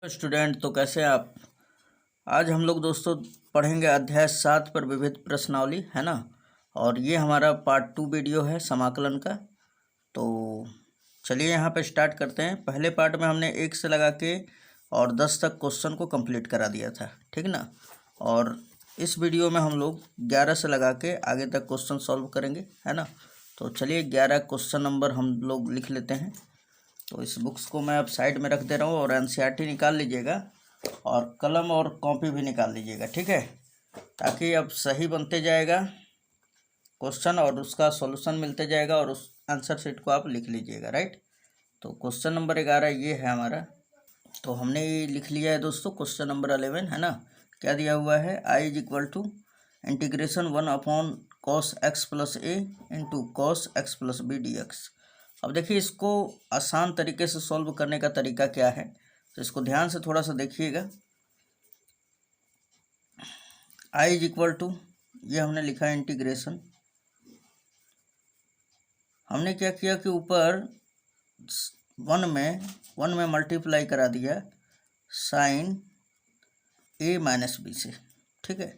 Student, तो कैसे हैं आप। आज हम लोग दोस्तों पढ़ेंगे अध्याय 7 पर विविध प्रश्नावली, है ना। और ये हमारा पार्ट 2 वीडियो है समाकलन का। तो चलिए यहाँ पे स्टार्ट करते हैं। पहले पार्ट में हमने 1 से लगा के और 10 तक क्वेश्चन को कंप्लीट करा दिया था, ठीक ना। और इस वीडियो में हम लोग 11 से लगा के आगे तक क्वेश्चन सॉल्व करेंगे, है ना। तो चलिए 11 क्वेश्चन नंबर हम लोग लिख लेते हैं। तो इस बुक्स को मैं अब साइड में रख दे रहा हूँ और एनसीईआरटी निकाल लीजिएगा और कलम और कॉपी भी निकाल लीजिएगा, ठीक है। ताकि अब सही बनते जाएगा क्वेश्चन और उसका सॉल्यूशन मिलते जाएगा और उस आंसर शीट को आप लिख लीजिएगा, राइट। तो क्वेश्चन नंबर 11 ये है हमारा। तो हमने ये लिख लिया है दोस्तों। क्वेश्चन नंबर 11 है ना। क्या दिया हुआ है, I is equal to integration 1/cos x+a into cos x+b dx। अब देखिए इसको आसान तरीके से सॉल्व करने का तरीका क्या है, तो इसको ध्यान से थोड़ा सा देखिएगा। आई इज इक्वल टू, ये हमने लिखा है इंटीग्रेशन। हमने क्या किया कि ऊपर 1 में मल्टीप्लाई करा दिया साइन a माइनस बी से, ठीक है।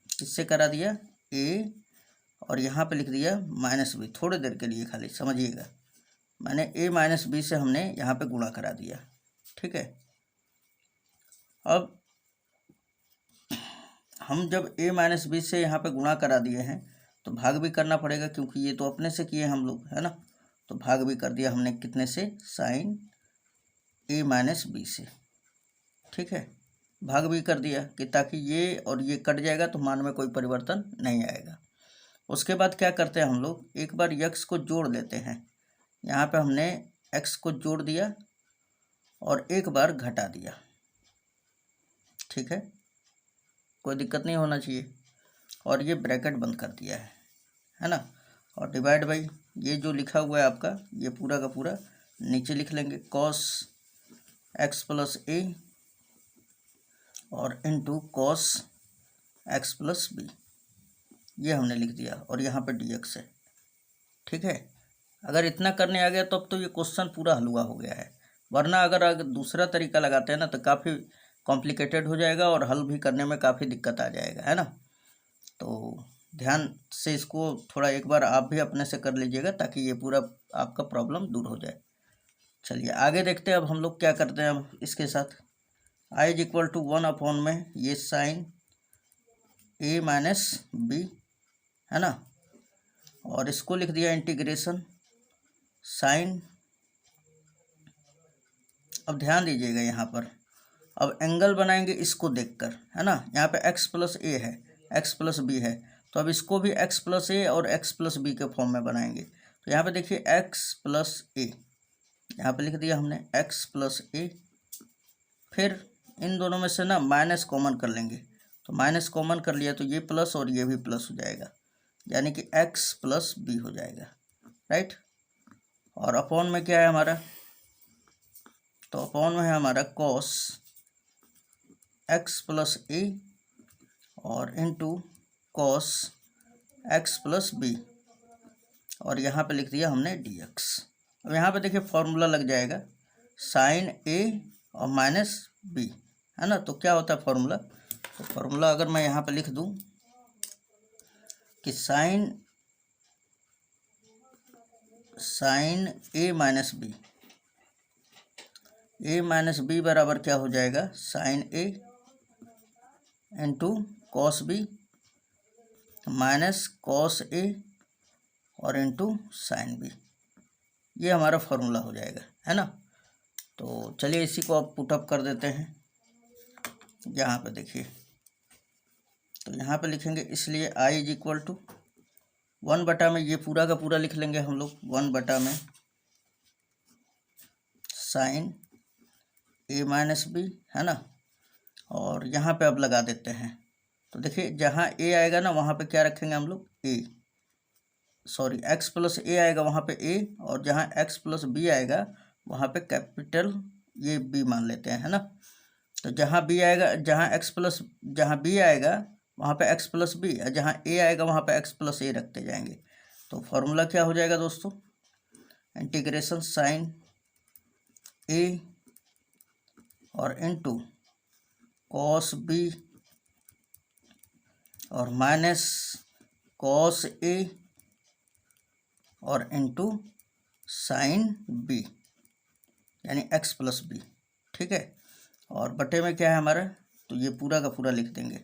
किससे करा दिया, a, और यहाँ पे लिख दिया माइनस बी। थोड़ी देर के लिए खाली समझिएगा, मैंने a माइनस बी से हमने यहाँ पे गुणा करा दिया, ठीक है। अब हम जब a माइनस बी से यहाँ पे गुणा करा दिए हैं तो भाग भी करना पड़ेगा, क्योंकि ये तो अपने से किए हम लोग, है ना। तो भाग भी कर दिया हमने कितने से, साइन a माइनस बी से, ठीक है। भाग भी कर दिया कि ताकि ये और ये कट जाएगा तो मान में कोई परिवर्तन नहीं आएगा। उसके बाद क्या करते हैं हम लोग, एक बार x को जोड़ लेते हैं। यहाँ पे हमने x को जोड़ दिया और एक बार घटा दिया, ठीक है। कोई दिक्कत नहीं होना चाहिए। और ये ब्रैकेट बंद कर दिया है ना। और डिवाइड बाई ये जो लिखा हुआ है आपका, ये पूरा का पूरा नीचे लिख लेंगे, cos x+a और इंटू cos x+b, ये हमने लिख दिया। और यहाँ पे dx है, ठीक है। अगर इतना करने आ गया तब तो ये क्वेश्चन पूरा हलवा हो गया है। वरना अगर दूसरा तरीका लगाते हैं ना तो काफ़ी कॉम्प्लिकेटेड हो जाएगा और हल भी करने में काफ़ी दिक्कत आ जाएगा, है ना। तो ध्यान से इसको थोड़ा एक बार आप भी अपने से कर लीजिएगा ताकि ये पूरा आपका प्रॉब्लम दूर हो जाए। चलिए आगे देखते हैं अब हम लोग क्या करते हैं। अब इसके साथ आई इज इक्वल टू 1 में ये साइन a माइनस बी, है ना। और इसको लिख दिया इंटीग्रेशन साइन। अब ध्यान दीजिएगा यहाँ पर, अब एंगल बनाएंगे इसको देखकर, है ना। यहाँ पे x+a है, x+b है, तो अब इसको भी x+a और x+b के फॉर्म में बनाएंगे। तो यहाँ पे देखिए x+a, यहाँ पे लिख दिया हमने x+a। फिर इन दोनों में से ना माइनस कॉमन कर लेंगे, तो माइनस कॉमन कर लिया तो ये प्लस और ये भी प्लस हो जाएगा, यानी कि x+b हो जाएगा, राइट। और अपॉन में क्या है हमारा, तो अपॉन में है हमारा cos x+a और इंटू cos x+b, और यहाँ पे लिख दिया हमने dx। अब यहाँ पे देखिए फॉर्मूला लग जाएगा साइन a और माइनस b, है ना। तो क्या होता है फॉर्मूला, तो फॉर्मूला अगर मैं यहाँ पे लिख दूँ कि sine a minus B, a minus B बराबर क्या हो जाएगा, sine a into cos B minus cos a और इंटू साइन बी, ये हमारा फॉर्मूला हो जाएगा, है ना। तो चलिए इसी को आप पुटअप कर देते हैं। यहाँ पे देखिए, तो यहाँ पे लिखेंगे, इसलिए आई इज इक्वल टू 1 में ये पूरा का पूरा लिख लेंगे हम लोग, 1 में साइन a माइनस बी, है ना। और यहाँ पे अब लगा देते हैं। तो देखिए जहाँ a आएगा ना वहाँ पे क्या रखेंगे हम लोग, x+a आएगा वहाँ पे a, और जहाँ x+b आएगा वहाँ पे कैपिटल ये b मान लेते हैं, है ना। तो जहाँ b आएगा, जहाँ b आएगा वहाँ पे x+b, और जहाँ a आएगा वहाँ पे x+a रखते जाएंगे। तो फॉर्मूला क्या हो जाएगा दोस्तों, इंटीग्रेशन साइन a और इनटू कॉस बी और माइनस कॉस ए और इनटू साइन बी यानी x प्लस बी। ठीक है, और बटे में क्या है हमारा, तो ये पूरा का पूरा लिख देंगे।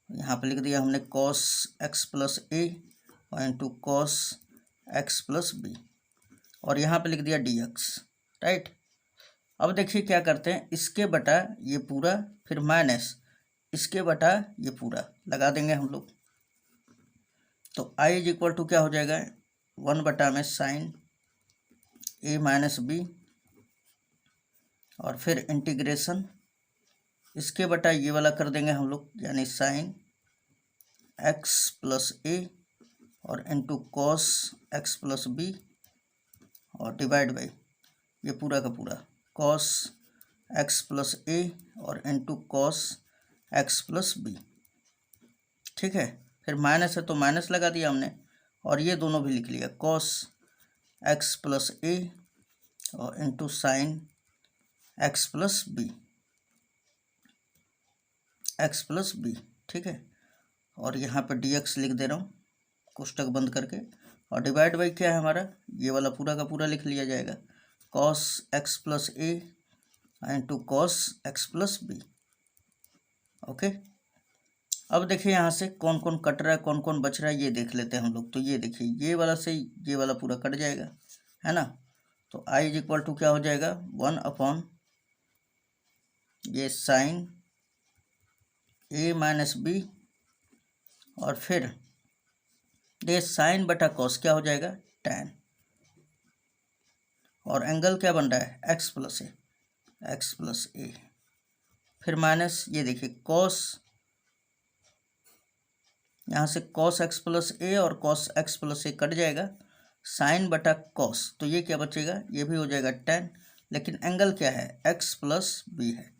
यहाँ पे लिख दिया हमने cos x प्लस ए और into cos x plus B और यहाँ पे लिख दिया dx। राइट, अब देखिए क्या करते हैं, इसके बटा ये पूरा फिर माइनस इसके बटा ये पूरा लगा देंगे हम लोग। तो i इज इक्वल टू क्या हो जाएगा, 1 में साइन ए माइनस बी और फिर इंटीग्रेशन इसके बटा ये वाला कर देंगे हम लोग, यानी साइन एक्स प्लस ए और into cos x plus B और डिवाइड बाई ये पूरा का पूरा कॉस एक्स प्लस ए और into cos x plus B. ठीक है, फिर माइनस है तो माइनस लगा दिया हमने और ये दोनों भी लिख लिया, कॉस एक्स प्लस ए और into sine x plus B, X plus B. ठीक है, और यहाँ पर dx लिख दे रहा हूँ कोष्टक बंद करके और डिवाइड बाई क्या है हमारा, ये वाला पूरा का पूरा लिख लिया जाएगा, cos x plus a into cos x plus b. Okay, अब देखिए यहाँ से कौन कौन कट रहा है कौन कौन बच रहा है ये देख लेते हैं हम लोग। तो ये देखिए ये वाला से ये वाला पूरा कट जाएगा, है ना। तो i इज इक्वल टू क्या हो जाएगा, 1 ये साइन ए माइनस बी और फिर ये साइन बटा कॉस क्या हो जाएगा, tan और एंगल क्या बन रहा है, एक्स प्लस ए फिर माइनस ये देखिए कॉस, यहाँ से कॉस एक्स प्लस ए और कॉस एक्स प्लस ए कट जाएगा, साइन बटा कॉस तो ये क्या बचेगा, ये भी हो जाएगा tan, लेकिन एंगल क्या है, एक्स प्लस बी है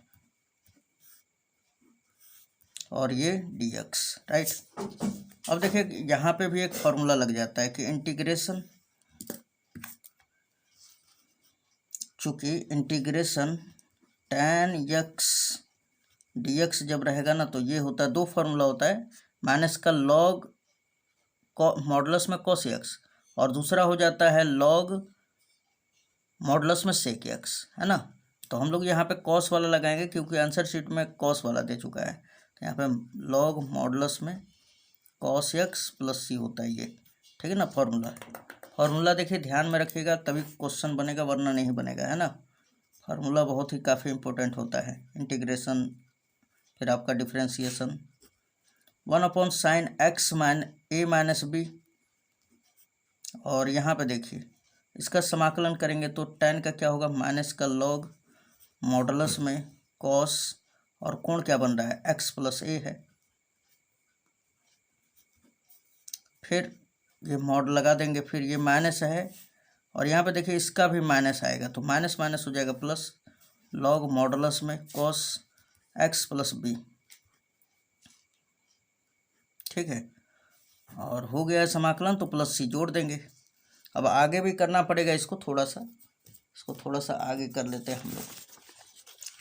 और ये dx। राइट, अब देखिए यहाँ पे भी एक फॉर्मूला लग जाता है कि इंटीग्रेशन, चूँकि इंटीग्रेशन tan x dx जब रहेगा ना तो ये होता है, दो फार्मूला होता है, माइनस का लॉग मॉडुलस में cos x और दूसरा हो जाता है लॉग मॉडुलस में sec x, है ना। तो हम लोग यहाँ पे cos वाला लगाएंगे क्योंकि आंसर शीट में cos वाला दे चुका है, तो यहाँ पे लॉग मॉडुलस में cos x प्लस सी होता है ये। ठीक है ना, फार्मूला देखिए ध्यान में रखिएगा तभी क्वेश्चन बनेगा वरना नहीं बनेगा, है ना। फार्मूला बहुत ही काफ़ी इंपॉर्टेंट होता है, इंटीग्रेशन फिर आपका डिफरेंशिएशन। 1 साइन एक्स ए माइनस बी और यहाँ पे देखिए इसका समाकलन करेंगे तो tan का क्या होगा, माइनस का लॉग मॉडुलस में cos और कोण क्या बन रहा है, x प्लस ए है। फिर ये मॉड लगा देंगे, फिर ये माइनस है और यहाँ पे देखिए इसका भी माइनस आएगा तो माइनस माइनस हो जाएगा प्लस, लॉग मॉडुलस में cos x प्लस बी। ठीक है, और हो गया समाकलन तो प्लस सी जोड़ देंगे। अब आगे भी करना पड़ेगा इसको थोड़ा सा आगे कर लेते हैं हम लोग।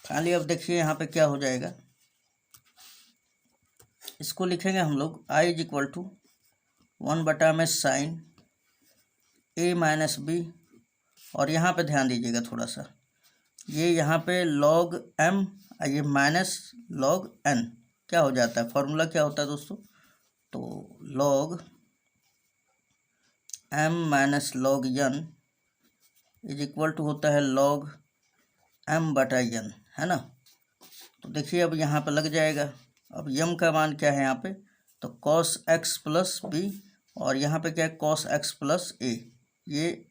खाली अब देखिए यहाँ पे क्या हो जाएगा, इसको लिखेंगे हम लोग i इज इक्वल टू 1 में साइन ए माइनस बी और यहाँ पे ध्यान दीजिएगा थोड़ा सा, ये यहाँ पे लॉग m ये माइनस लॉग n क्या हो जाता है, फॉर्मूला क्या होता है दोस्तों, तो log m minus log n is equal to होता है लॉग m बटा n, है ना। तो देखिए अब यहाँ पे लग जाएगा, अब m का मान क्या है यहाँ पे, तो cos x प्लस बी और यहाँ पे क्या है cos x प्लस ए, ये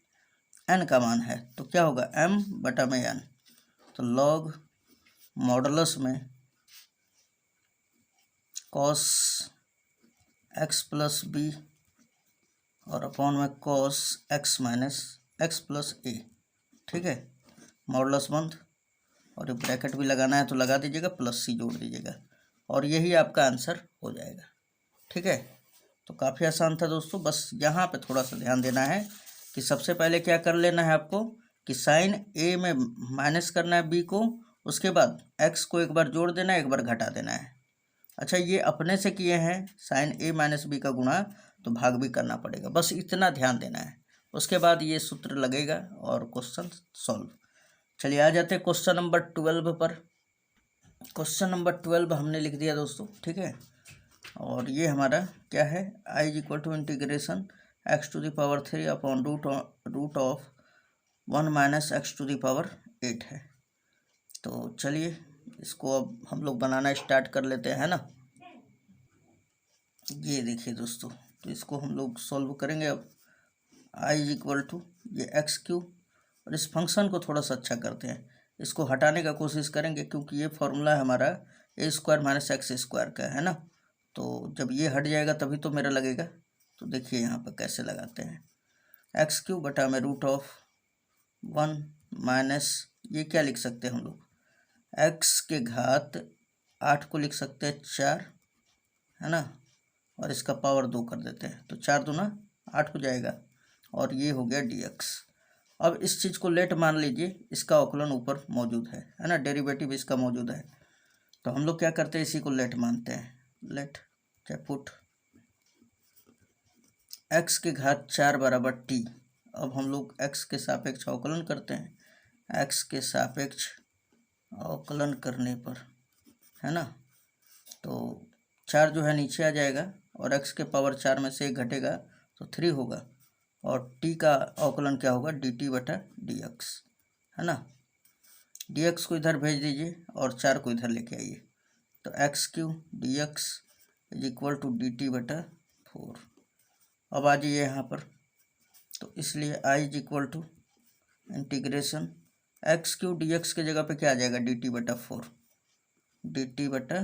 n का मान है तो क्या होगा m बटा में n, तो लॉग मॉडुलस में cos x प्लस बी और अपॉन में cos x minus x plus a. ठीक है, मॉडुलस बंद और ये ब्रैकेट भी लगाना है तो लगा दीजिएगा, प्लस सी जोड़ दीजिएगा और यही आपका आंसर हो जाएगा। ठीक है, तो काफ़ी आसान था दोस्तों, बस यहाँ पे थोड़ा सा ध्यान देना है कि सबसे पहले क्या कर लेना है आपको कि साइन ए में माइनस करना है बी को उसके बाद x को एक बार जोड़ देना है, एक बार घटा देना है। अच्छा, ये अपने से किए हैं साइन a माइनस बी का गुणा, तो भाग भी करना पड़ेगा, बस इतना ध्यान देना है। उसके बाद ये सूत्र लगेगा और क्वेश्चन सॉल्व। चलिए आ जाते हैं क्वेश्चन नंबर 12 पर। क्वेश्चन नंबर 12 हमने लिख दिया दोस्तों, ठीक है। और ये हमारा क्या है, i is equal to integration x to the power 3 upon root of 1 minus X to the power 8 है। तो चलिए इसको अब हम लोग बनाना स्टार्ट कर लेते हैं, है ना। ये देखिए दोस्तों, तो इसको हम लोग सॉल्व करेंगे। अब i इज इक्वल टू ये एक्स क्यूब, और इस फंक्शन को थोड़ा सा अच्छा करते हैं, इसको हटाने का कोशिश करेंगे, क्योंकि ये फॉर्मूला है हमारा ए स्क्वायर माइनस एक्स स्क्वायर का, है ना। तो जब ये हट जाएगा तभी तो मेरा लगेगा। तो देखिए यहाँ पर कैसे लगाते हैं, एक्स क्यूब बटा में रूट ऑफ 1 माइनस, ये क्या लिख सकते हैं हम लोग, एक्स के घात 8 को लिख सकते हैं 4, है ना, और इसका पावर 2 कर देते हैं, तो 4 दूना 8 हो जाएगा, और ये हो गया dx। अब इस चीज़ को लेट मान लीजिए, इसका अवकलन ऊपर मौजूद है ना, डेरिवेटिव इसका मौजूद है। तो हम लोग क्या करते हैं, इसी को लेट मानते हैं, लेट चाहे पुट x के घात 4 बराबर t। अब हम लोग x के सापेक्ष अवकलन करते हैं, x के सापेक्ष अवकलन करने पर, है ना, तो 4 जो है नीचे आ जाएगा, और x के पावर 4 में से 1 घटेगा तो 3 होगा, और t का अवकलन क्या होगा, dt बटा dx, है ना। dx को इधर भेज दीजिए और 4 को इधर लेके आइए, तो X cube dx is equal to dt बटा 4। अब आ जाइए यहाँ पर, तो इसलिए i is equal to integration X cube dx के जगह पे क्या आ जाएगा, dt बटा 4, dt बटा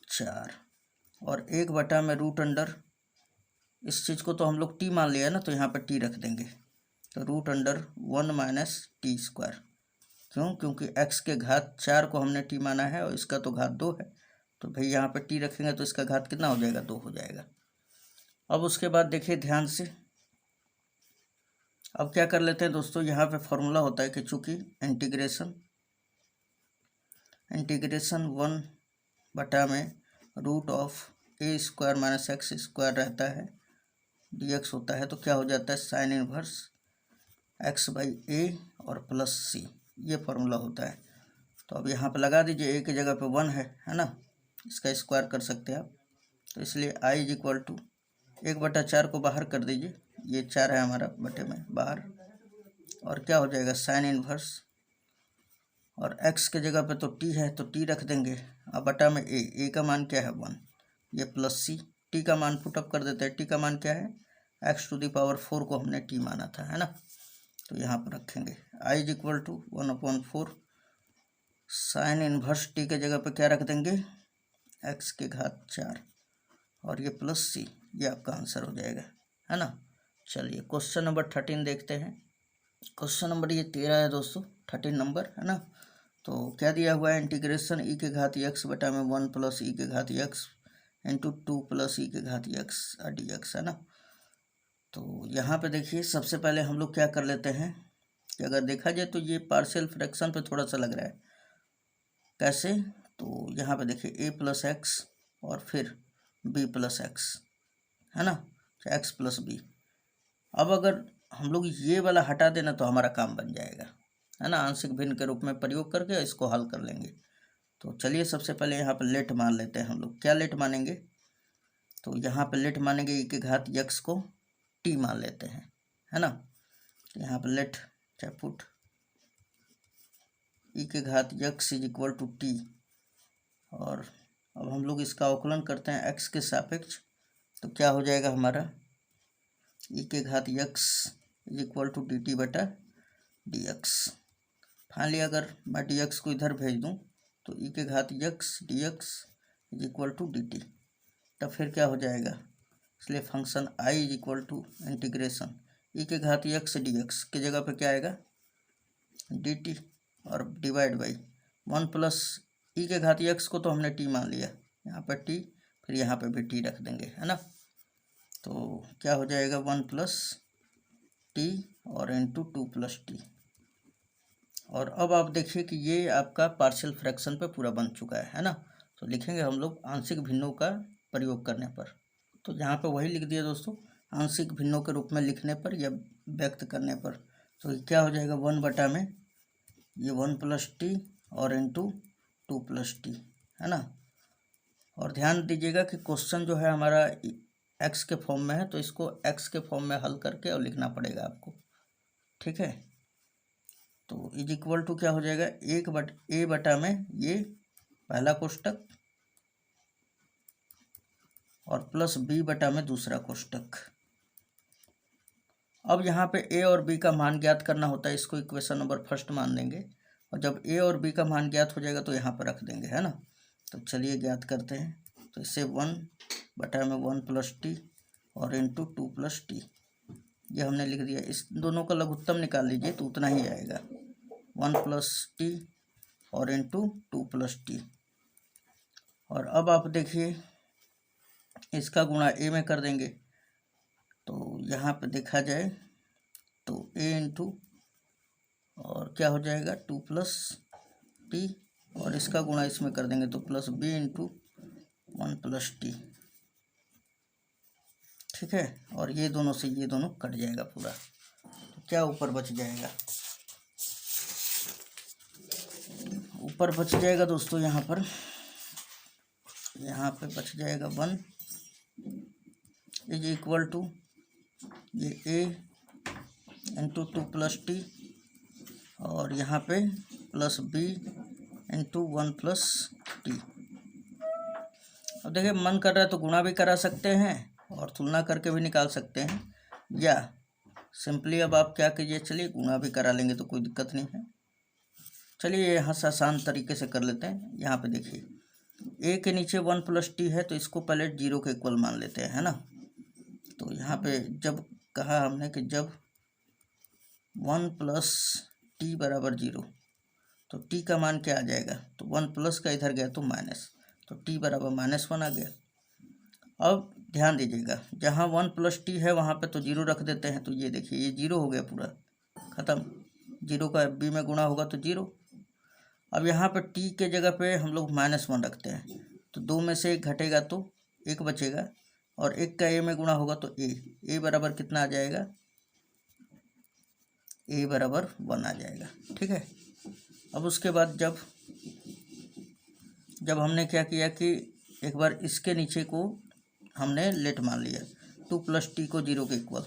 4, और 1 बटा में रूट अंडर, इस चीज़ को तो हम लोग t मान लिया ना, तो यहाँ पर t रख देंगे, तो root under 1 minus T square. क्यों, क्योंकि x के घात 4 को हमने t माना है, और इसका तो घात 2 है, तो भाई यहाँ पे t रखेंगे तो इसका घात कितना हो जाएगा, 2 हो जाएगा। अब उसके बाद देखिए ध्यान से, अब क्या कर लेते हैं दोस्तों, यहाँ पे फॉर्मूला होता है कि चूँकि इंटीग्रेशन 1 बटा में root of A square minus X square रहता है, dx होता है, तो क्या हो जाता है, साइन इनवर्स x बाई ए और प्लस सी, ये फॉर्मूला होता है। तो अब यहाँ पे लगा दीजिए, a की जगह पे 1 है ना, इसका स्क्वायर कर सकते हैं आप, तो इसलिए i इज इक्वल टू 1/4 को बाहर कर दीजिए, ये 4 है हमारा बटे में बाहर, और क्या हो जाएगा, साइन इनवर्स, और x के जगह पे तो t है तो t रख देंगे, अब बटा में a का मान क्या है 1, ये प्लस सी, t का मान पुटअप कर देते हैं, t का मान क्या है, x टू द पावर 4 को हमने t माना था, है ना, तो यहाँ पर रखेंगे i is equal to 1/4, sine inverse t के जगह पे क्या रख देंगे, x के घात 4, और ये प्लस सी, ये आपका आंसर हो जाएगा, है ना। चलिए क्वेश्चन नंबर 13 देखते हैं। क्वेश्चन नंबर ये 13 है दोस्तों, 13 नंबर, है ना। तो क्या दिया हुआ है, इंटीग्रेशन ई के घात एक्स बटा में 1 प्लस ई के घात एक्स इंटू 2 प्लस ई के घात एक्स dx, है ना। तो यहाँ पे देखिए, सबसे पहले हम लोग क्या कर लेते हैं कि अगर देखा जाए तो ये पार्शियल फ्रैक्शन पे थोड़ा सा लग रहा है, कैसे, तो यहाँ पे देखिए a प्लस एक्स और फिर b प्लस एक्स, है ना, x प्लस बी। अब अगर हम लोग ये वाला हटा देना तो हमारा काम बन जाएगा, है ना, आंशिक भिन्न के रूप में प्रयोग करके इसको हल कर लेंगे। तो चलिए सबसे पहले यहाँ पर लेट मान लेते हैं हम लोग, क्या लेट मानेंगे, तो यहाँ पर लेट मानेंगे ई के घात x को t मान लेते हैं, है ना। तो यहाँ पर लेट चाहे पुट ई के घात x is equal to t, और अब हम लोग इसका अवकलन करते हैं x के सापेक्ष, तो क्या हो जाएगा हमारा, ई के घात x is equal to dt बटा dx। फाइनली अगर मैं dx को इधर भेज दूं तो ई के घात x dx is equal to dt, तब फिर क्या हो जाएगा, इसलिए function i is equal to integration e के घात x dx के जगह पे क्या आएगा, dt, और डिवाइड बाई 1 प्लस ई के घात x को तो हमने t मान लिया, यहाँ पर t, फिर यहाँ पे भी t रख देंगे, है ना। तो क्या हो जाएगा, 1 प्लस टी और इंटू 2 प्लस टी, और अब आप देखिए कि ये आपका पार्शियल फ्रैक्शन पे पूरा बन चुका है ना। तो लिखेंगे हम लोग आंशिक भिन्नों का प्रयोग करने पर। तो यहाँ पे वही लिख दिया दोस्तों, आंशिक भिन्नों के रूप में लिखने पर या व्यक्त करने पर। तो क्या हो जाएगा, 1 में ये 1+t और इंटू 2+t, है ना। और ध्यान दीजिएगा कि क्वेश्चन जो है हमारा x के फॉर्म में है, तो इसको x के फॉर्म में हल करके और लिखना पड़ेगा आपको, ठीक है। तो इज इक्वल टू क्या हो जाएगा, a में ये पहला कोष्टक और प्लस b में दूसरा कोष्टक। अब यहाँ पे a और b का मान ज्ञात करना होता है, इसको इक्वेशन नंबर फर्स्ट मान लेंगे, और जब a और b का मान ज्ञात हो जाएगा तो यहाँ पर रख देंगे, है ना। तो चलिए ज्ञात करते हैं। तो इससे 1 में 1+t और इंटू 2+t, ये हमने लिख दिया। इस दोनों का लघुत्तम निकाल लीजिए तो उतना ही आएगा, 1+t और इंटू 2+t। और अब आप देखिए इसका गुणा a में कर देंगे, तो यहाँ पे देखा जाए तो a इंटू और क्या हो जाएगा 2+t, और इसका गुणा इसमें कर देंगे तो प्लस b इंटू 1+t, ठीक है। और ये दोनों से ये दोनों कट जाएगा पूरा, तो क्या ऊपर बच जाएगा, ऊपर बच जाएगा दोस्तों यहाँ पे बच जाएगा 1 इज इक्वल टू ये a इंटू 2+t और यहाँ पे प्लस b इंटू 1+t। अब देखिए मन कर रहा है तो गुणा भी करा सकते हैं और तुलना करके भी निकाल सकते हैं, या सिंपली अब आप क्या कीजिए, चलिए गुणा भी करा लेंगे तो कोई दिक्कत नहीं है। चलिए यहाँ से आसान तरीके से कर लेते हैं। यहाँ पे देखिए a के नीचे 1+t है तो इसको पहले 0 के इक्वल मान लेते हैं, है ना। तो यहाँ पे जब कहा हमने कि जब 1+t बराबर 0, तो t का मान क्या आ जाएगा, तो 1+ का इधर गया तो माइनस, तो t बराबर -1 आ गया। अब ध्यान दीजिएगा जहाँ 1+t है वहाँ पे तो 0 रख देते हैं, तो ये देखिए ये 0 हो गया पूरा ख़त्म, 0 का b में गुणा होगा तो 0। अब यहाँ पे t के जगह पे हम लोग -1 रखते हैं, तो 2 में से 1 घटेगा तो 1 बचेगा, और 1 का a में गुणा होगा तो a बराबर कितना आ जाएगा, a बराबर 1 आ जाएगा, ठीक है। अब उसके बाद जब हमने क्या किया कि एक बार इसके नीचे को हमने लेट मान लिया, 2+t को 0 के इक्वल,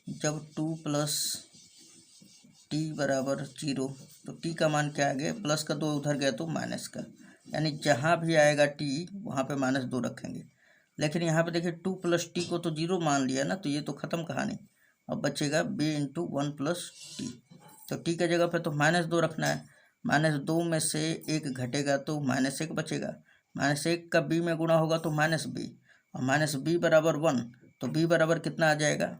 जब 2+t बराबर 0, तो t का मान क्या आ गया, प्लस का 2 उधर गया तो माइनस का, यानी जहाँ भी आएगा t वहाँ पे -2 रखेंगे। लेकिन यहाँ पे देखिए 2+t को तो 0 मान लिया ना, तो ये तो ख़त्म कहानी। अब बचेगा b इंटू 1+t, तो t के जगह पे तो -2 रखना है, -2 में से 1 घटेगा तो -1 बचेगा, -1 का b में गुणा होगा तो -b, और -b बराबर 1, तो b बराबर कितना आ जाएगा,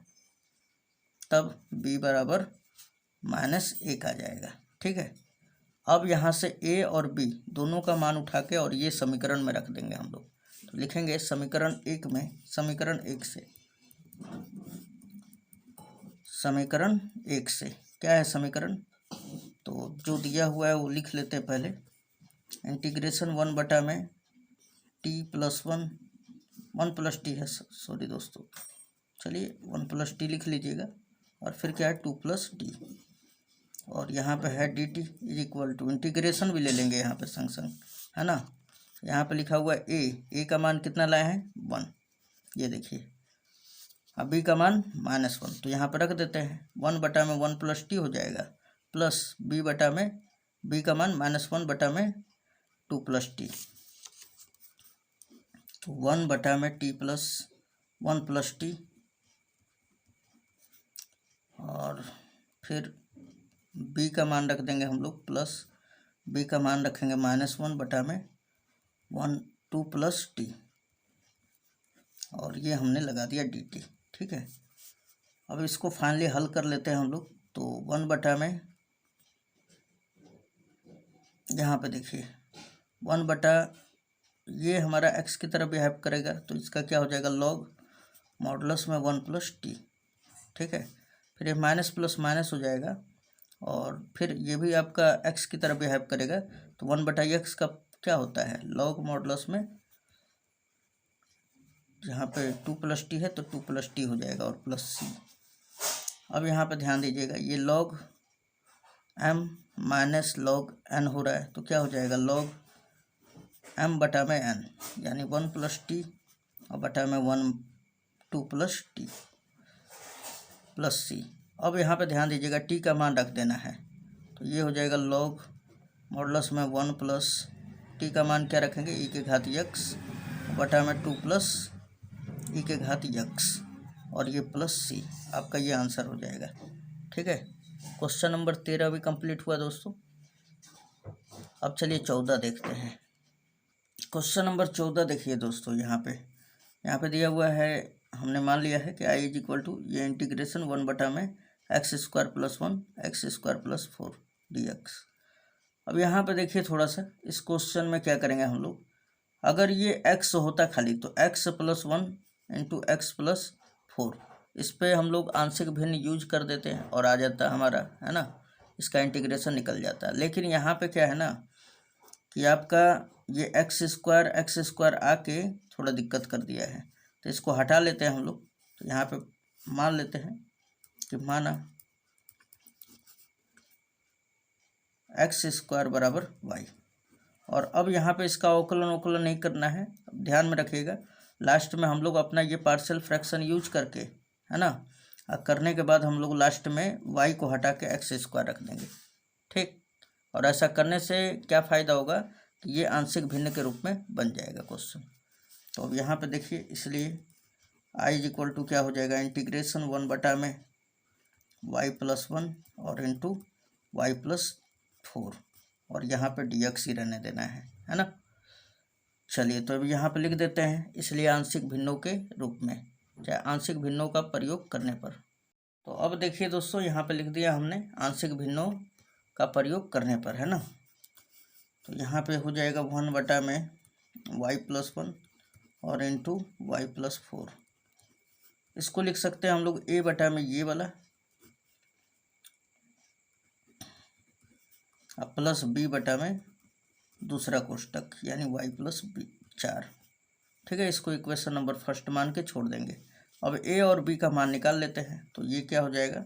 तब b बराबर -1 आ जाएगा, ठीक है। अब यहाँ से a और b दोनों का मान उठा के और ये समीकरण में रख देंगे हम लोग। तो लिखेंगे समीकरण 1 में, समीकरण 1 से क्या है समीकरण, तो जो दिया हुआ है वो लिख लेते हैं पहले। इंटीग्रेशन 1 में t+1 है, सॉरी दोस्तों, चलिए 1+t लिख लीजिएगा, और फिर क्या है 2+t, और यहाँ पे है dt is equal to, integration भी ले लेंगे यहाँ पे संग संग, है ना। यहाँ पे लिखा हुआ है a का मान कितना लाए हैं 1, ये देखिए। अब b का मान -1, तो यहाँ पर रख देते हैं, 1 में 1+t हो जाएगा, प्लस b में b का मान -1 में 2+t, तो 1 में t प्लस 1+t, और फिर b का मान रख देंगे हम लोग, प्लस b का मान रखेंगे -1 में 2+t, और ये हमने लगा दिया dt, ठीक है। अब इसको फाइनली हल कर लेते हैं हम लोग। तो 1 में यहाँ पे देखिए 1 ये हमारा x की तरफ बिहेव करेगा, तो इसका क्या हो जाएगा लॉग मॉडुलस में 1+t, ठीक है। फिर ये माइनस प्लस माइनस हो जाएगा, और फिर ये भी आपका x की तरफ बिहेव करेगा, तो 1/x का क्या होता है, लॉग मॉडुलस में यहाँ पे 2 + t है तो 2 + t हो जाएगा और प्लस c। अब यहाँ पे ध्यान दीजिएगा, ये log m minus log n हो रहा है, तो क्या हो जाएगा log m बटा में n, यानी 1 + t और बटा में 2 + t प्लस c। अब यहाँ पे ध्यान दीजिएगा t का मान रख देना है, तो ये हो जाएगा log मॉडुलस में 1 प्लस t का मान क्या रखेंगे, e के घात x बटा में 2 प्लस e के घात x और ये प्लस c। आपका ये आंसर हो जाएगा। ठीक है, क्वेश्चन नंबर 13 भी कंप्लीट हुआ दोस्तों। अब चलिए 14 देखते हैं। क्वेश्चन नंबर 14 देखिए दोस्तों, यहाँ पे दिया हुआ है, हमने मान लिया है कि i = ये इंटीग्रेशन 1/में x² + 1 x² + 4 dx। अब यहाँ पे देखिए थोड़ा सा इस क्वेश्चन में क्या करेंगे हम लोग, अगर ये x होता खाली तो x + 1 × x + 4, इस पे हम लोग आंशिक भिन्न यूज कर देते हैं और आ जाता है हमारा, है ना, इसका इंटीग्रेशन निकल जाता है। लेकिन यहाँ पे क्या है ना कि आपका ये x² आके थोड़ा दिक्कत कर दिया है, तो इसको हटा लेते हैं हम लोग। तो यहाँ पे मान लेते हैं कि माना x² = y, और अब यहाँ पे इसका अवकलन नहीं करना है। अब ध्यान में रखिएगा, लास्ट में हम लोग अपना ये पार्शियल फ्रैक्शन यूज करके, है ना, करने के बाद हम लोग लास्ट में y को हटा के x² रख देंगे। ठीक, और ऐसा करने से क्या फ़ायदा होगा कि ये आंशिक भिन्न के रूप में बन जाएगा क्वेश्चन। तो अब यहाँ पे देखिए, इसलिए i = क्या हो जाएगा, इंटीग्रेशन 1/में y + 1 और इंटू y + 4, और यहाँ पे dx ही रहने देना है ना। चलिए, तो अभी यहाँ पे लिख देते हैं, इसलिए आंशिक भिन्नों के रूप में, चाहे आंशिक भिन्नों का प्रयोग करने पर। तो अब देखिए दोस्तों, यहाँ पे लिख दिया हमने आंशिक भिन्नों का प्रयोग करने पर, है ना। तो यहाँ पे हो जाएगा 1/में y + 1 और इंटू y + 4। इसको लिख सकते हैं हम लोग a/में ये वाला अब प्लस b/में दूसरा कोष्टक, यानी y + b 4। ठीक है, इसको इक्वेशन नंबर 1 मान के छोड़ देंगे। अब a और b का मान निकाल लेते हैं, तो ये क्या हो जाएगा,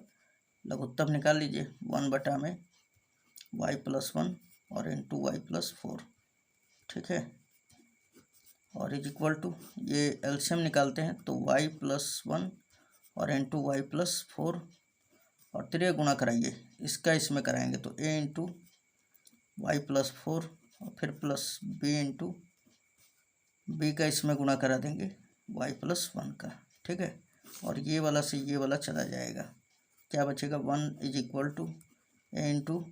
लघुत्तम निकाल लीजिए, 1/में y + 1 और इंटू y + 4। ठीक है, और = ये एलसीएम निकालते हैं, तो y + 1 और इंटू y + 4 और 3 गुणा कराइए, इसका इसमें कराएंगे तो a इंटू y + 4 और फिर प्लस b इंटू b का इसमें गुणा करा देंगे y + 1 का। ठीक है, और ये वाला से ये वाला चला जाएगा, क्या बचेगा, 1 = a इंटू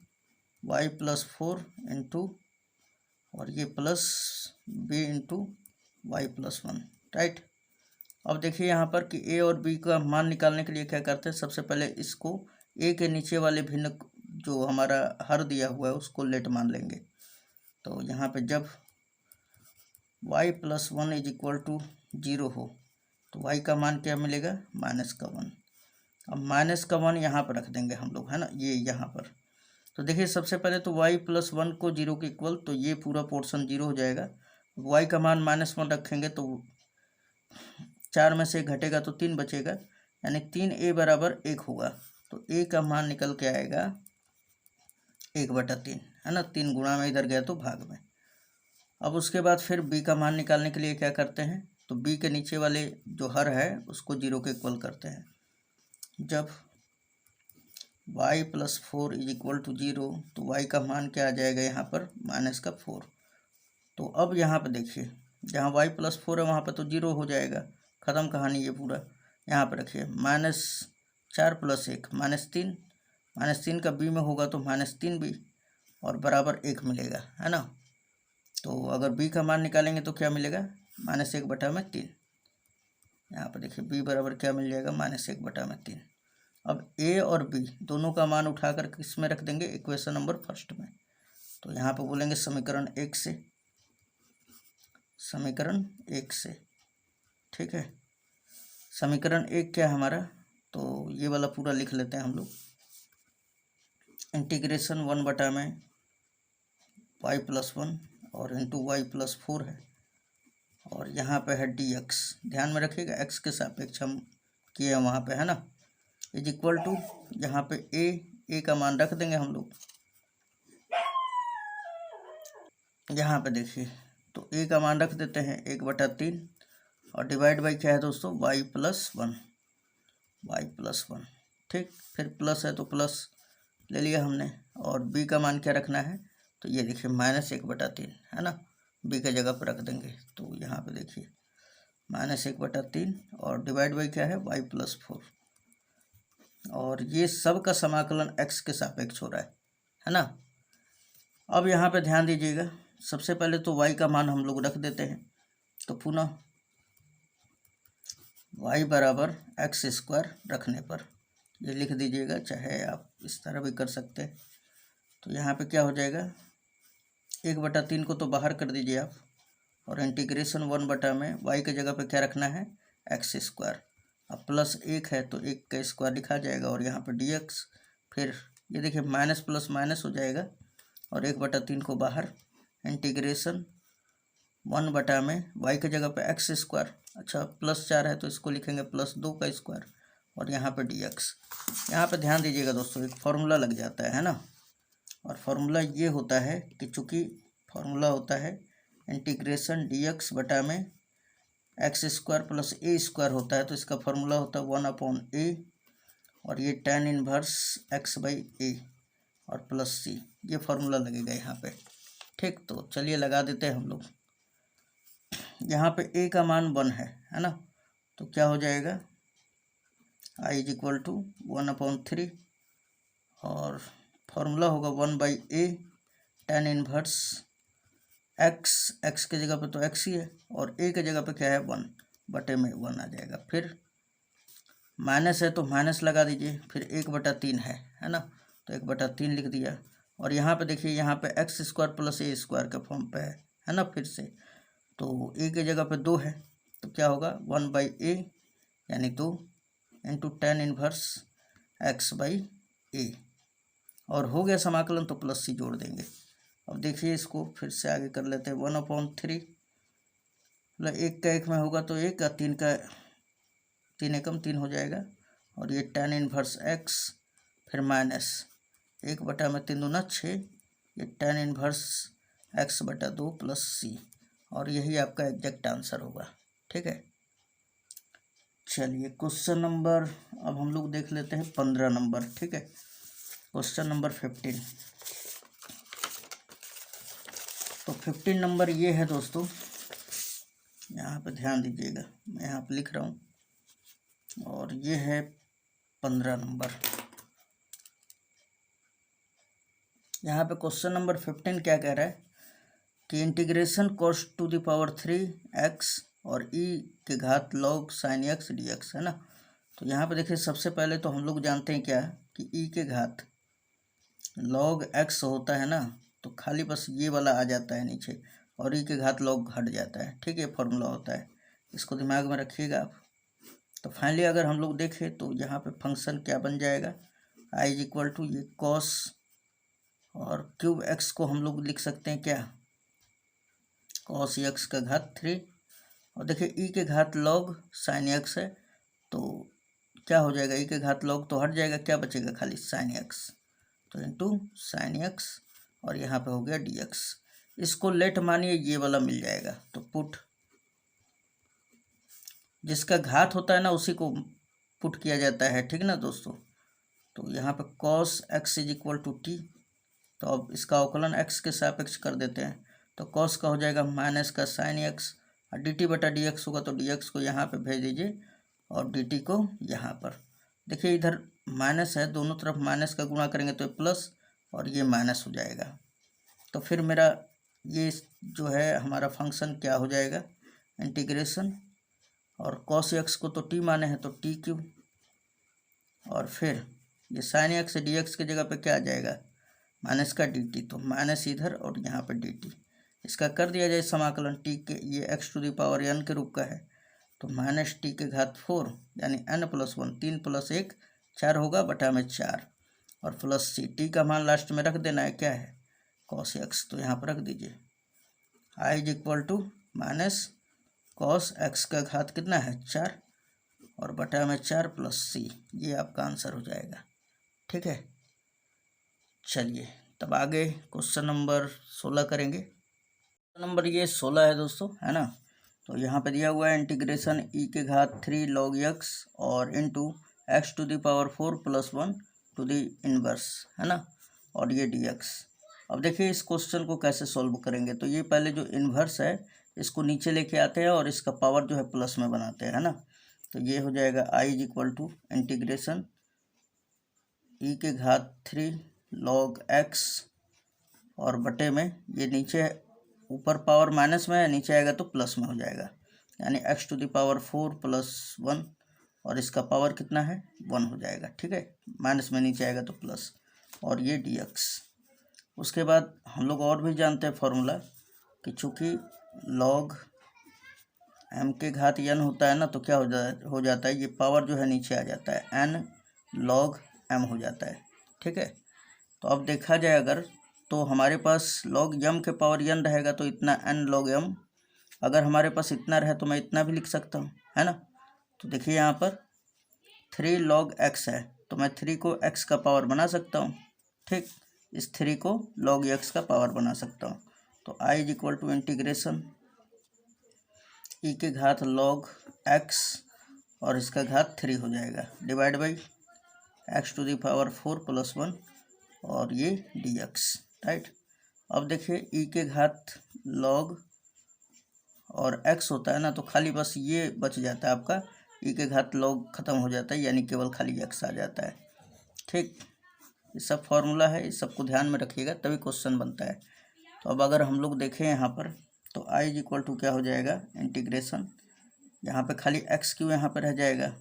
y + 4 इंटू और ये plus b into y + 1। Right, अब देखिए यहाँ पर कि a और b का मान निकालने के लिए क्या करते हैं, सबसे पहले इसको a के नीचे वाले भिन्न जो हमारा हर दिया हुआ है उसको लेट मान लेंगे। तो यहाँ पे जब y + 1 = 0 हो तो y का मान क्या मिलेगा, -1। अब -1 यहाँ पर रख देंगे हम लोग, है ना, ये यहाँ पर। तो देखिए सबसे पहले तो y + 1 को 0 के इक्वल, तो ये पूरा पोर्शन 0 हो जाएगा। y का मान -1 रखेंगे तो 4 में से 1 घटेगा तो 3 बचेगा, यानी 3a = 1 होगा। तो a का मान निकल के आएगा 1/3, है ना, 3 गुणा में इधर गया तो भाग में। अब उसके बाद फिर b का मान निकालने के लिए क्या करते हैं, तो b के नीचे वाले जो हर है उसको 0 के इक्वल करते हैं। जब y + 4 = 0 तो y का मान क्या आ जाएगा यहाँ पर, -4। तो अब यहाँ पर देखिए, जहाँ y + 4 है वहाँ पर तो 0 हो जाएगा, ख़त्म कहानी ये पूरा। यहाँ पर रखिए -4 + 1 -3, -3 का b में होगा तो -3b और बराबर 1 मिलेगा, है ना। तो अगर b का मान निकालेंगे तो क्या मिलेगा, -1/3। यहाँ पर देखिए b बराबर क्या मिल जाएगा, -1/3। अब a और b दोनों का मान उठाकर किस में रख देंगे, इक्वेशन नंबर 1 में। तो यहाँ पर बोलेंगे समीकरण 1 से, समीकरण 1 से। ठीक है, समीकरण 1 क्या है हमारा, तो ये वाला पूरा लिख लेते हैं हम लोग। इंटीग्रेशन 1/में y+1 और इंटू y+4 है, और यहाँ पे है dx, ध्यान में रखिएगा x के सापेक्ष हम किए हैं वहाँ पे, है ना, इज इक्वल टू यहाँ पे a का मान रख देंगे हम लोग। यहाँ पे देखिए तो a का मान रख देते हैं 1/3 और डिवाइड बाई क्या है दोस्तों y+1, ठीक। फिर प्लस है तो प्लस ले लिया हमने, और b का मान क्या रखना है, तो ये देखिए -1/3 है ना, b के जगह पर रख देंगे। तो यहाँ पे देखिए -1/3 और डिवाइड बाई क्या है y+4, और ये सब का समाकलन x के सापेक्ष हो रहा है ना। अब यहाँ पे ध्यान दीजिएगा, सबसे पहले तो y का मान हम लोग रख देते हैं, तो पुनः y बराबर x² रखने पर ये लिख दीजिएगा, चाहे आप इस तरह भी कर सकते हैं। तो यहाँ पे क्या हो जाएगा, 1/3 को तो बाहर कर दीजिए आप, और इंटीग्रेशन 1/में y के जगह पे क्या रखना है x², अब प्लस 1 है तो 1 का स्क्वायर लिखा जाएगा, और यहाँ पे dx, फिर ये देखिए माइनस प्लस माइनस हो जाएगा, और 1/3 को बाहर, इंटीग्रेशन 1/में y के जगह पे x², अच्छा +4 है तो इसको लिखेंगे +2 का स्क्वायर, और यहाँ पे dx। यहाँ पे ध्यान दीजिएगा दोस्तों, एक फार्मूला लग जाता है ना, और फार्मूला ये होता है कि चूँकि फार्मूला होता है इंटीग्रेशन dx बटा में x² + a² होता है, तो इसका फार्मूला होता है 1/a, और ये tan इनवर्स x/a और प्लस c, ये फार्मूला लगेगा यहाँ पे, ठीक। तो चलिए लगा देते हैं हम लोग। यहाँ पे a का मान 1 है ना, तो क्या हो जाएगा i = 1/3, और फार्मूला होगा 1/a tan इनवर्स x के जगह पे तो x ही है, और a के जगह पे क्या है 1/1 आ जाएगा। फिर माइनस है तो माइनस लगा दीजिए, फिर 1/3 है ना, तो 1/3 लिख दिया, और यहाँ पे देखिए यहाँ पे x² + a² के फॉर्म पे है ना, फिर से तो a के जगह पे 2 है, तो क्या होगा 1/a यानी 2 इंटू tan इनवर्स x/a, और हो गया समाकलन, तो प्लस c जोड़ देंगे। अब देखिए इसको फिर से आगे कर लेते हैं, 1/3 मतलब 1 का 1 में होगा तो 1 का 3 का 3 एकम 3 हो जाएगा, और ये tan इनवर्स x, फिर माइनस 1/3 दूना 6, ये tan inverse x/2 plus c, और यही आपका एग्जैक्ट आंसर होगा, ठीक है। चलिए क्वेश्चन नंबर अब हम लोग देख लेते हैं 15 नंबर, ठीक है। क्वेश्चन नंबर 15, तो 15 नंबर ये है दोस्तों, यहाँ पे ध्यान दीजिएगा, मैं यहाँ पे लिख रहा हूँ, और ये है 15 नंबर। यहाँ पे क्वेश्चन नंबर 15 क्या कह रहा है कि integration cos to the power 3x और e के घात log sin x dx, है ना। तो यहाँ पे देखिए सबसे पहले तो हम लोग जानते हैं क्या कि e के घात log x होता है ना, तो खाली बस ये वाला आ जाता है नीचे, और e के घात log हट जाता है, ठीक है, फॉर्मूला होता है, इसको दिमाग में रखिएगा आप। तो फाइनली अगर हम लोग देखें तो यहाँ पे फंक्शन क्या बन जाएगा, i = ये cos और क्यूब x को हम लोग लिख सकते हैं क्या, cos x का घात 3, और देखिए e के घात log sin x है, तो क्या हो जाएगा, e के घात log तो हट जाएगा, क्या बचेगा खाली sin x, तो इंटू sin x, और यहाँ पे हो गया dx। इसको लेट मानिए ये वाला मिल जाएगा, तो पुट जिसका घात होता है ना उसी को पुट किया जाता है, ठीक ना दोस्तों। तो यहाँ पे cos x = t, तो अब इसका अवकलन x के सापेक्ष कर देते हैं, तो cos का हो जाएगा माइनस का sin x, और dt/dx होगा, तो dx को यहाँ पे भेज दीजिए और dt को यहाँ पर। देखिए इधर माइनस है, दोनों तरफ माइनस का गुणा करेंगे तो प्लस, और ये माइनस हो जाएगा। तो फिर मेरा ये जो है हमारा फंक्शन क्या हो जाएगा, इंटीग्रेशन, और cos x को तो t माने हैं तो t3, और फिर ये sin x dx की जगह पे क्या आ जाएगा माइनस का dt, तो माइनस इधर और यहाँ पे dt, इसका कर दिया जाए समाकलन, t के ये x⁴n के रूप का है, तो -t के घात 4 यानी n + 1, 3 + 1 4 होगा बटा में 4, और प्लस सी, टी का मान लास्ट में रख देना है, क्या है कॉस एक्स, तो यहाँ पर रख दीजिए I is equal to minus cos x का घात कितना है 4 और बटा में 4 प्लस सी, ये आपका आंसर हो जाएगा। ठीक है, चलिए तब आगे क्वेश्चन नंबर 16 करेंगे। नंबर ये 16 है दोस्तों, है ना। तो यहाँ पे दिया हुआ है इंटीग्रेशन ई के घात 3 log x और into X to the power 4 plus 1 to the inverse, है ना, और ये dx। अब देखिए इस क्वेश्चन को कैसे सॉल्व करेंगे। तो ये पहले जो इन्वर्स है इसको नीचे लेके आते हैं और इसका पावर जो है प्लस में बनाते हैं, है ना। तो ये हो जाएगा I is equal to integration e के घात 3 log x और बटे में ये नीचे ऊपर पावर माइनस में है, नीचे आएगा तो प्लस में हो जाएगा, यानी X to the power 4 plus 1 और इसका पावर कितना है 1 हो जाएगा। ठीक है, माइनस में नीचे आएगा तो प्लस, और ये dx। उसके बाद हम लोग और भी जानते हैं फॉर्मूला कि चूँकि log m के घात n होता है ना, तो क्या हो जाता है, ये पावर जो है नीचे आ जाता है, n log m हो जाता है। ठीक है, तो अब देखा जाए अगर, तो हमारे पास log m के पावर n रहेगा तो इतना n log m, अगर हमारे पास इतना रहे तो मैं इतना भी लिख सकता हूँ, है ना। तो देखिए यहाँ पर 3 log x है तो मैं 3 को x का पावर बना सकता हूँ। ठीक, इस 3 को log x का पावर बना सकता हूँ। तो i is equal to integration e के घात log x और इसका घात 3 हो जाएगा, divide by X to the power 4 plus 1 और ये dx, राइट। अब देखिए ई के घात log और x होता है ना, तो खाली बस ये बच जाता है आपका, ई के घात log ख़त्म हो जाता है, यानी केवल खाली x आ जाता है। ठीक, ये सब फॉर्मूला है, इस सबको ध्यान में रखिएगा तभी क्वेश्चन बनता है। तो अब अगर हम लोग देखें यहाँ पर, तो आई इज इक्वल टू क्या हो जाएगा इंटीग्रेशन, यहाँ पे खाली एक्स क्यू यहाँ पर रह जाएगा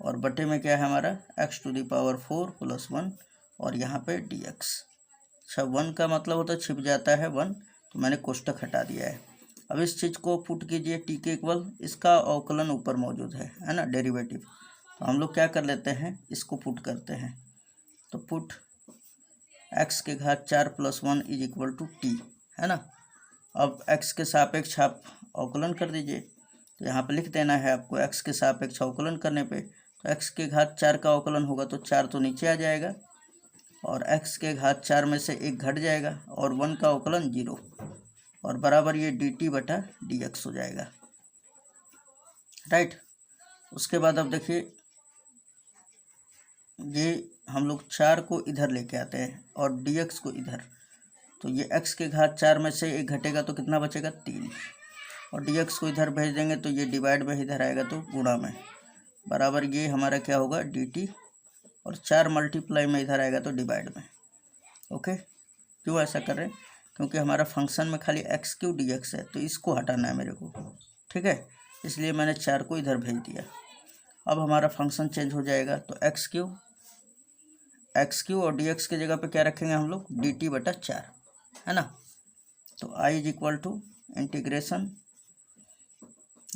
और बटे में क्या है हमारा X to the power 4 plus 1 और यहाँ पे dx। अच्छा, 1 का मतलब होता है छिप जाता है 1, तो मैंने कोष्टक हटा दिया है। अब इस चीज़ को पुट कीजिए टी के इक्वल, इसका अवकलन ऊपर मौजूद है ना, डेरिवेटिव। तो हम लोग क्या कर लेते हैं, इसको पुट करते हैं। तो पुट एक्स के घात 4 plus 1 is equal to T, है ना। अब x के सापेक्ष आप अवकलन कर दीजिए, तो यहाँ पे लिख देना है आपको x के सापेक्ष अवकलन करने पे, तो x के घात 4 का अवकलन होगा तो 4 तो नीचे आ जाएगा और x के घात 4 में से 1 घट जाएगा और 1 का अवकलन 0 और बराबर ये dt बटा dx हो जाएगा, राइट। उसके बाद अब देखिए ये हम लोग 4 को इधर लेके आते हैं और dx को इधर, तो ये x के घात 4 में से 1 घटेगा तो कितना बचेगा 3 और dx को इधर भेज देंगे तो ये डिवाइड में इधर आएगा तो गुणा में, बराबर ये हमारा क्या होगा dt और 4 मल्टीप्लाई में इधर आएगा तो डिवाइड में। ओके, क्यों ऐसा कर रहे हैं, क्योंकि हमारा फंक्शन में खाली एक्स क्यू dx है तो इसको हटाना है मेरे को। ठीक है, इसलिए मैंने 4 को इधर भेज दिया। अब हमारा फंक्शन चेंज हो जाएगा, तो एक्स क्यू और dx की जगह पे क्या रखेंगे हम लोग dt बटा 4, है ना। तो i is equal to integration,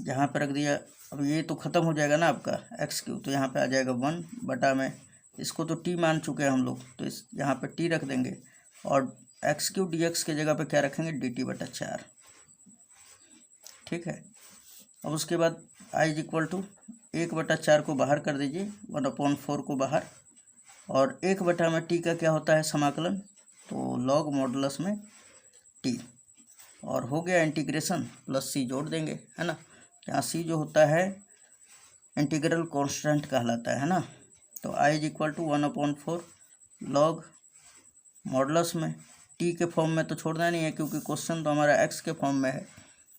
यहाँ पे रख दिया। अब ये तो ख़त्म हो जाएगा ना आपका एक्स क्यू, तो यहाँ पे आ जाएगा 1 बटा में, इसको तो t मान चुके हैं हम लोग, तो इस यहाँ पे t रख देंगे और एक्स क्यू dx की जगह पे क्या रखेंगे dt बटा 4। ठीक है, अब उसके बाद i इज इक्वल टू 1 बटा 4 को बाहर कर दीजिए, 1/4 को बाहर, और 1 बटा में t का क्या होता है समाकलन, तो log मॉडुलस में t, और हो गया इंटीग्रेशन प्लस c जोड़ देंगे, है ना। यहाँ c जो होता है इंटीग्रल कांस्टेंट कहलाता है ना। तो i is equal to 1/4 log modulus में t के फॉर्म में तो छोड़ना नहीं है क्योंकि क्वेश्चन तो हमारा x के फॉर्म में है,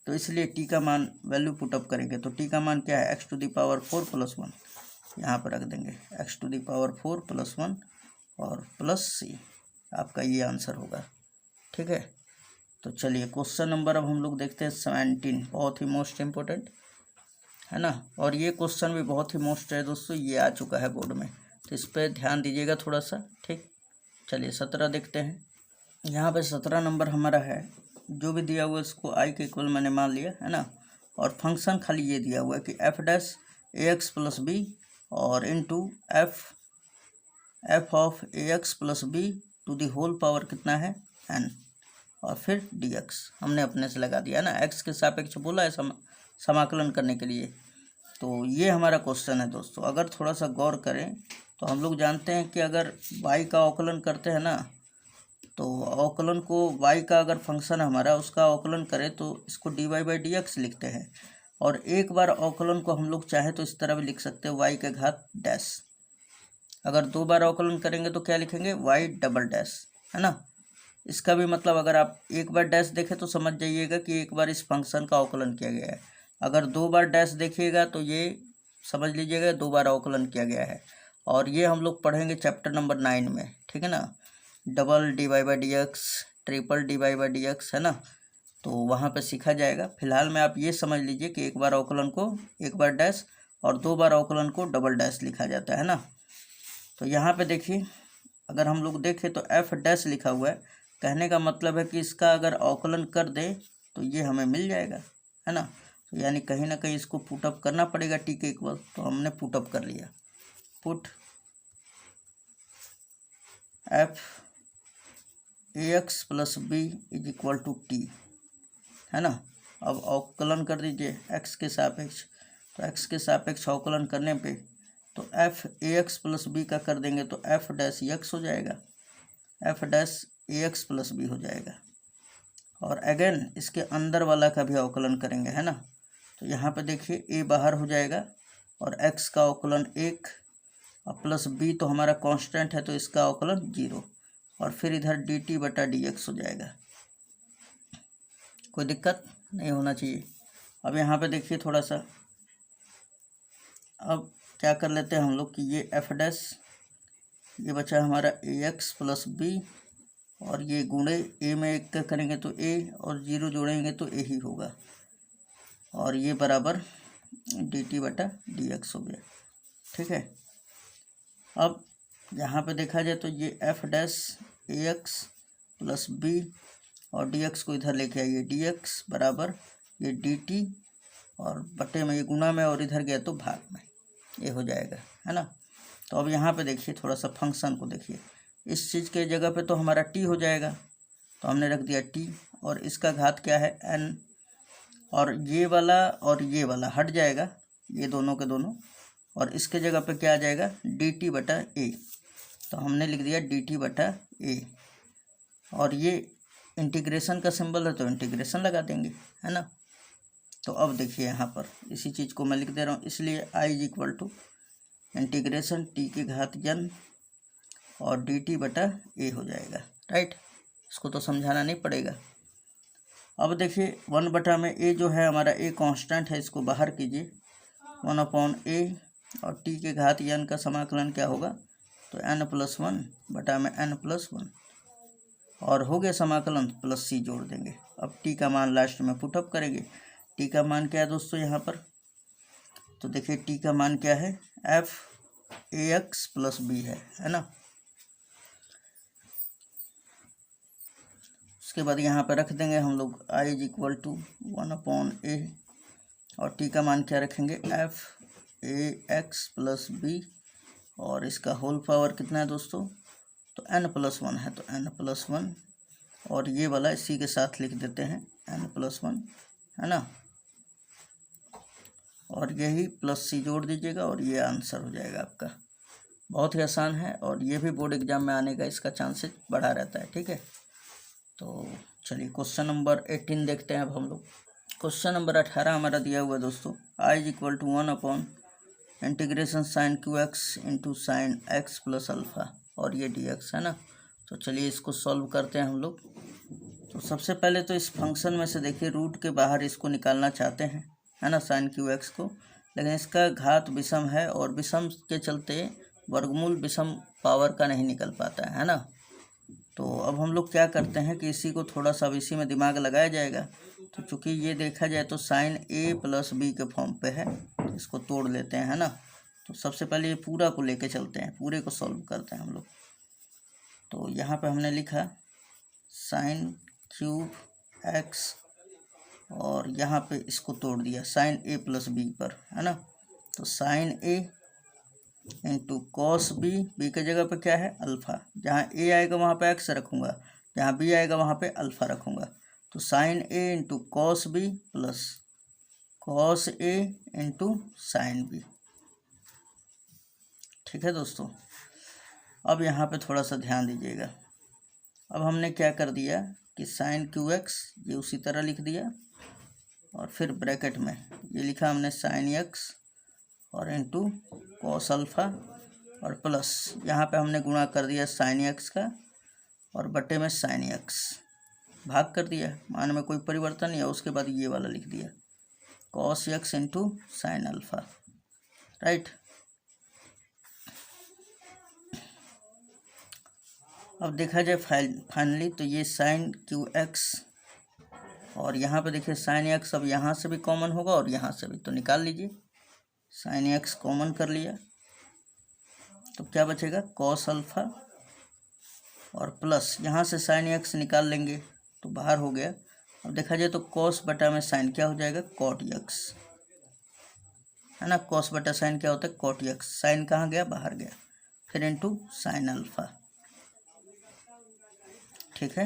तो इसलिए t का मान वैल्यू पुटअप करेंगे। तो t का मान क्या है x to the power 4 plus 1, यहाँ पर रख देंगे x to the power 4 plus 1 और प्लस c, आपका ये आंसर होगा। ठीक है, तो चलिए क्वेश्चन नंबर अब हम लोग देखते हैं 17, बहुत ही मोस्ट इम्पोर्टेंट है ना, और ये क्वेश्चन भी बहुत ही मोस्ट है दोस्तों, ये आ चुका है बोर्ड में, तो इस पर ध्यान दीजिएगा थोड़ा सा। ठीक, चलिए 17 देखते हैं। यहाँ पे 17 नंबर हमारा है, जो भी दिया हुआ है इसको i के इक्वल मैंने मान लिया, है ना। और फंक्शन खाली ये दिया हुआ है कि f dash ax plus B और into f f of a x plus b to the whole power कितना है n, और फिर dx हमने अपने से लगा दिया ना, x के सापेक्ष बोला है समाकलन करने के लिए। तो ये हमारा क्वेश्चन है दोस्तों। अगर थोड़ा सा गौर करें तो हम लोग जानते हैं कि अगर y का अवकलन करते हैं ना, तो अवकलन को y का अगर फंक्शन हमारा उसका अवकलन करें तो इसको dy बाई डी एक्स लिखते हैं, और एक बार अवकलन को हम लोग चाहे तो इस तरह भी लिख सकते हैं y के घात डैश। अगर दो बार अवकलन करेंगे तो क्या लिखेंगे y डबल डैश, है ना। इसका भी मतलब अगर आप एक बार डैश देखें तो समझ जाइएगा कि एक बार इस फंक्शन का अवकलन किया गया है। अगर दो बार डैश देखिएगा तो ये समझ लीजिएगा दो बार अवकलन किया गया है। और ये हम लोग पढ़ेंगे चैप्टर नंबर 9 में, ठीक है ना। Double D Y by D X, triple D Y by D X, है ना। तो वहाँ पे सीखा जाएगा। फिलहाल में आप ये समझ लीजिए कि एक बार अवकलन को एक बार डैश और दो बार अवकलन को डबल डैश लिखा जाता है ना। तो यहाँ पे देखिए, अगर हम लोग देखें तो एफ डैश लिखा हुआ है, कहने का मतलब है कि इसका अगर अवकलन कर दें तो ये हमें मिल जाएगा, है ना। तो यानी कहीं ना कहीं इसको पुटअप करना पड़ेगा टी के इक्वल, तो हमने पुटअप कर लिया। Put F A x plus B is equal to T, है ना। अब अवकलन कर दीजिए एक्स के सापेक्ष, तो एक्स के सापेक्ष अवकलन करने पे तो F A x plus B का कर देंगे तो एफ डैश एक्स हो जाएगा, F dash A x plus B हो जाएगा। और अगेन इसके अंदर वाला का भी अवकलन करेंगे, है ना। तो यहाँ पे देखिए ए बाहर हो जाएगा और एक्स का अवकलन 1 और प्लस बी तो हमारा कांस्टेंट है तो इसका अवकलन 0, और फिर इधर डी टी बटा डी एक्स हो जाएगा। कोई दिक्कत नहीं होना चाहिए। अब यहाँ पे देखिए थोड़ा सा, अब क्या कर लेते हैं हम लोग कि ये एफ डैश, ये बचा हमारा ए एक्स प्लस बी, और ये गुणे ए में एक का करेंगे तो ए, और 0 जोड़ेंगे तो ए ही होगा, और ये बराबर डी टी बटा डी एक्स हो गया, ठीक है। अब यहाँ पे देखा जाए तो ये F dash A x plus B और डी एक्स को इधर लेके आइए, डी एक्स बराबर ये डी टी और बटे में ये गुना में और इधर गया तो भाग में, ये हो जाएगा, है ना। तो अब यहाँ पे देखिए थोड़ा सा फंक्शन को देखिए, इस चीज़ के जगह पे तो हमारा टी हो जाएगा, तो हमने रख दिया टी, और इसका घात क्या है एन, और ये वाला हट जाएगा, ये दोनों के दोनों, और इसके जगह पे क्या आ जाएगा डी टी बटा ए, तो हमने लिख दिया डी टी बटा ए, और ये इंटीग्रेशन का सिंबल है तो इंटीग्रेशन लगा देंगे, है ना। तो अब देखिए यहाँ पर इसी चीज़ को मैं लिख दे रहा हूँ, इसलिए I is equal to integration t के घात n और डी टी बटा ए हो जाएगा, राइट। इसको तो समझाना नहीं पड़ेगा। अब देखिए 1 बटा में ए जो है हमारा ए कांस्टेंट है, इसको बाहर कीजिए, 1/a और टी के घात n का समाकलन क्या होगा तो n+1 बटा में n+1, और हो गया समाकलन, प्लस सी जोड़ देंगे। अब टी का मान लास्ट में पुटअप करेंगे। टी का मान क्या है दोस्तों यहाँ पर, तो देखिए टी का मान क्या है F A x plus B है ना। उसके बाद यहाँ पर रख देंगे हम लोग आई इज इक्वल टू 1/a, और टी का मान क्या रखेंगे F A x plus B, और इसका होल पावर कितना है दोस्तों तो n+1 है, तो n+1, और ये वाला इसी के साथ लिख देते हैं n+1, है ना। और यही प्लस सी जोड़ दीजिएगा और ये आंसर हो जाएगा आपका। बहुत ही आसान है, और ये भी बोर्ड एग्जाम में आने का इसका चांसेस बढ़ा रहता है, ठीक है। तो चलिए क्वेश्चन नंबर 18 देखते हैं अब हम लोग। क्वेश्चन नंबर 18 हमारा दिया हुआ है दोस्तों, I is equal to 1 integration sine cube x into sine x plus alpha, और ये डी एक्स, है ना। तो चलिए इसको सॉल्व करते हैं हम लोग। तो सबसे पहले तो इस फंक्शन में से देखिए रूट के बाहर इसको निकालना चाहते हैं, है ना, साइन क्यू एक्स को, लेकिन इसका घात विषम है, और विषम के चलते वर्गमूल विषम पावर का नहीं निकल पाता है ना। तो अब हम लोग क्या करते हैं कि इसी को थोड़ा सा इसी में दिमाग लगाया जाएगा। तो चूँकि ये देखा जाए तो साइन ए प्लस बी के फॉर्म पे है, तो इसको तोड़ लेते हैं, है ना। तो सबसे पहले ये पूरा को लेके चलते हैं, पूरे को सॉल्व करते हैं हम लोग। तो यहाँ पे हमने लिखा साइन क्यूब एक्स, और यहाँ पे इसको तोड़ दिया साइन ए प्लस बी पर, है ना। तो sine a into cos B, B के जगह पे क्या है अल्फ़ा, जहाँ ए आएगा वहाँ पे एक्स रखूँगा, जहाँ बी आएगा वहाँ पे अल्फ़ा रखूँगा, तो sine a into cos b plus cos a into sine b. ठीक है दोस्तों, अब यहाँ पे थोड़ा सा ध्यान दीजिएगा। अब हमने क्या कर दिया कि साइन क्यू एक्स ये उसी तरह लिख दिया, और फिर ब्रैकेट में ये लिखा हमने साइन एक्स और इंटू कॉस अल्फ़ा, और प्लस यहाँ पे हमने गुणा कर दिया साइन एक्स का और बटे में साइन एक्स, भाग कर दिया, मान में कोई परिवर्तन नहीं है। उसके बाद ये वाला लिख दिया cos x into sine alpha, right. अब देखा जाए फाइनली तो ये साइन क्यू एक्स और यहाँ पे देखिए साइन एक्स, अब यहाँ से भी कॉमन होगा और यहाँ से भी, तो निकाल लीजिए। साइन एक्स कॉमन कर लिया तो क्या बचेगा कॉस अल्फ़ा, और प्लस यहाँ से साइन एक्स निकाल लेंगे तो बाहर हो गया। अब देखा जाए तो कॉस बटा में साइन क्या हो जाएगा कॉट एक्स, है ना। कॉस बटा साइन क्या होता है कॉट एक्स, साइन कहाँ गया बाहर गया, फिर इंटू साइन अल्फ़ा। ठीक है,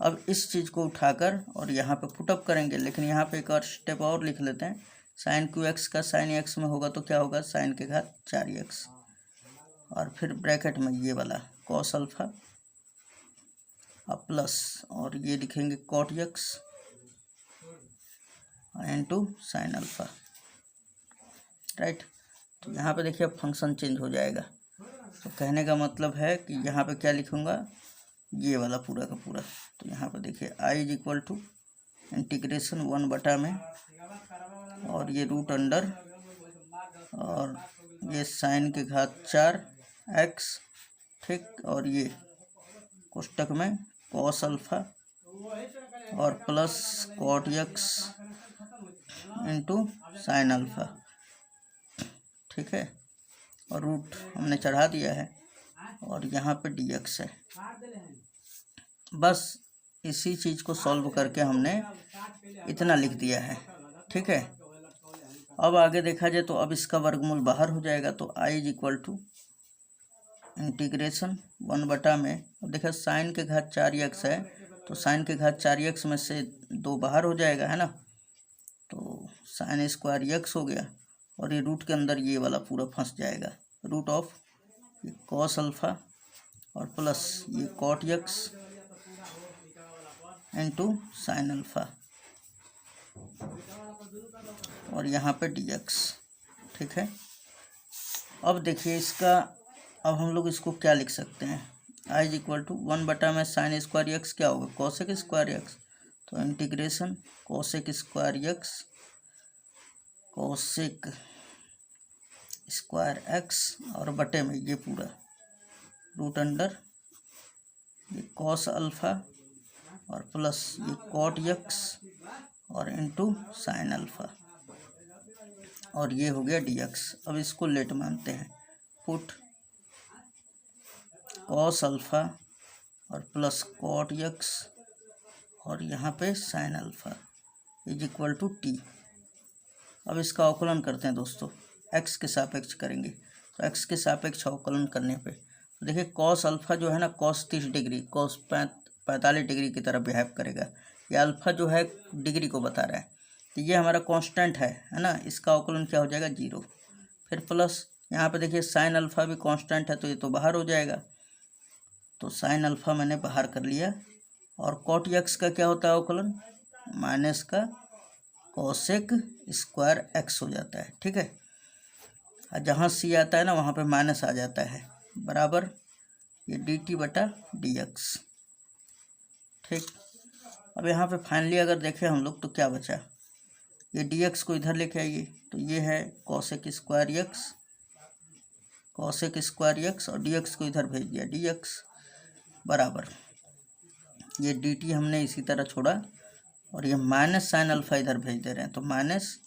अब इस चीज़ को उठाकर और यहाँ पे पुटअप करेंगे, लेकिन यहाँ पे एक और स्टेप और लिख लेते हैं। साइन क्यू एक्स का साइन एक्स में होगा तो क्या होगा साइन के घात 4x, और फिर ब्रैकेट में ये वाला कॉस अल्फ़ा अब प्लस, और ये लिखेंगे cot X into sine alpha, right. तो यहाँ पे देखिए अब फंक्शन चेंज हो जाएगा। तो कहने का मतलब है कि यहाँ पे क्या लिखूँगा ये वाला पूरा का पूरा, तो यहाँ पर देखिए आई इज इक्वल टू इंटीग्रेशन 1 बटा में, और ये रूट अंडर, और ये साइन के घात 4x, ठीक, और ये कोष्टक में कॉस अल्फ़ा और plus cot X into sine alpha. ठीक है, और रूट हमने चढ़ा दिया है, और यहाँ पे dx है। बस इसी चीज़ को सॉल्व करके हमने इतना लिख दिया है। ठीक है, अब आगे देखा जाए तो अब इसका वर्गमूल बाहर हो जाएगा, तो आई इज इक्वल टू इंटीग्रेशन 1 बटा में, अब देखा साइन के घात 4x है, तो साइन के घात 4x में से 2 बाहर हो जाएगा, है ना। तो साइन स्क्वायर x हो गया, और ये रूट के अंदर ये वाला पूरा फंस जाएगा, रूट ऑफ ये कॉस अल्फ़ा और प्लस ये cot X into sine alpha, और यहाँ पे dx। ठीक है, अब देखिए इसका, अब हम लोग इसको क्या लिख सकते हैं, आई इज इक्वल टू 1 बटा में साइन स्क्वायर एक्स क्या होगा कॉसेक स्क्वायर एक्स, तो integration cosec square x cosec square x, और बटे में ये पूरा रूट अंडर ये कॉस अल्फ़ा और प्लस ये कॉट एक्स और इंटू साइन अल्फ़ा, और ये हो गया dx। अब इसको लेट मानते हैं, पुट कॉस अल्फ़ा और प्लस कॉट एक्स और यहाँ पे sine alpha is equal to T. अब इसका अवकलन करते हैं दोस्तों, x के सापेक्ष करेंगे, तो x के सापेक्ष अवकलन करने पे तो देखिए कॉस अल्फ़ा जो है ना कॉस 30 डिग्री कॉस 45 डिग्री की तरह बिहेव करेगा। ये अल्फ़ा जो है डिग्री को बता रहा है, तो ये हमारा कांस्टेंट है ना, इसका अवकलन क्या हो जाएगा 0। फिर प्लस यहाँ पे देखिए साइन अल्फ़ा भी कांस्टेंट है, तो ये तो बाहर हो जाएगा, तो साइन अल्फ़ा मैंने बाहर कर लिया। और कॉट एक्स का क्या होता है अवकलन, माइनस का कॉसेक स्क्वायर एक्स हो जाता है। ठीक है, और जहाँ सी आता है ना वहाँ पे माइनस आ जाता है, बराबर ये डी टी बटा डी एक्स। ठीक, अब यहाँ पे फाइनली अगर देखें हम लोग तो क्या बचा, ये डी एक्स को इधर लेके आइए, तो ये है cosec square x, cosec square x, और डी एक्स को इधर भेज दिया डी एक्स, बराबर ये डी टी हमने इसी तरह छोड़ा, और ये माइनस साइन अल्फ़ा इधर भेज दे रहे हैं, तो माइनस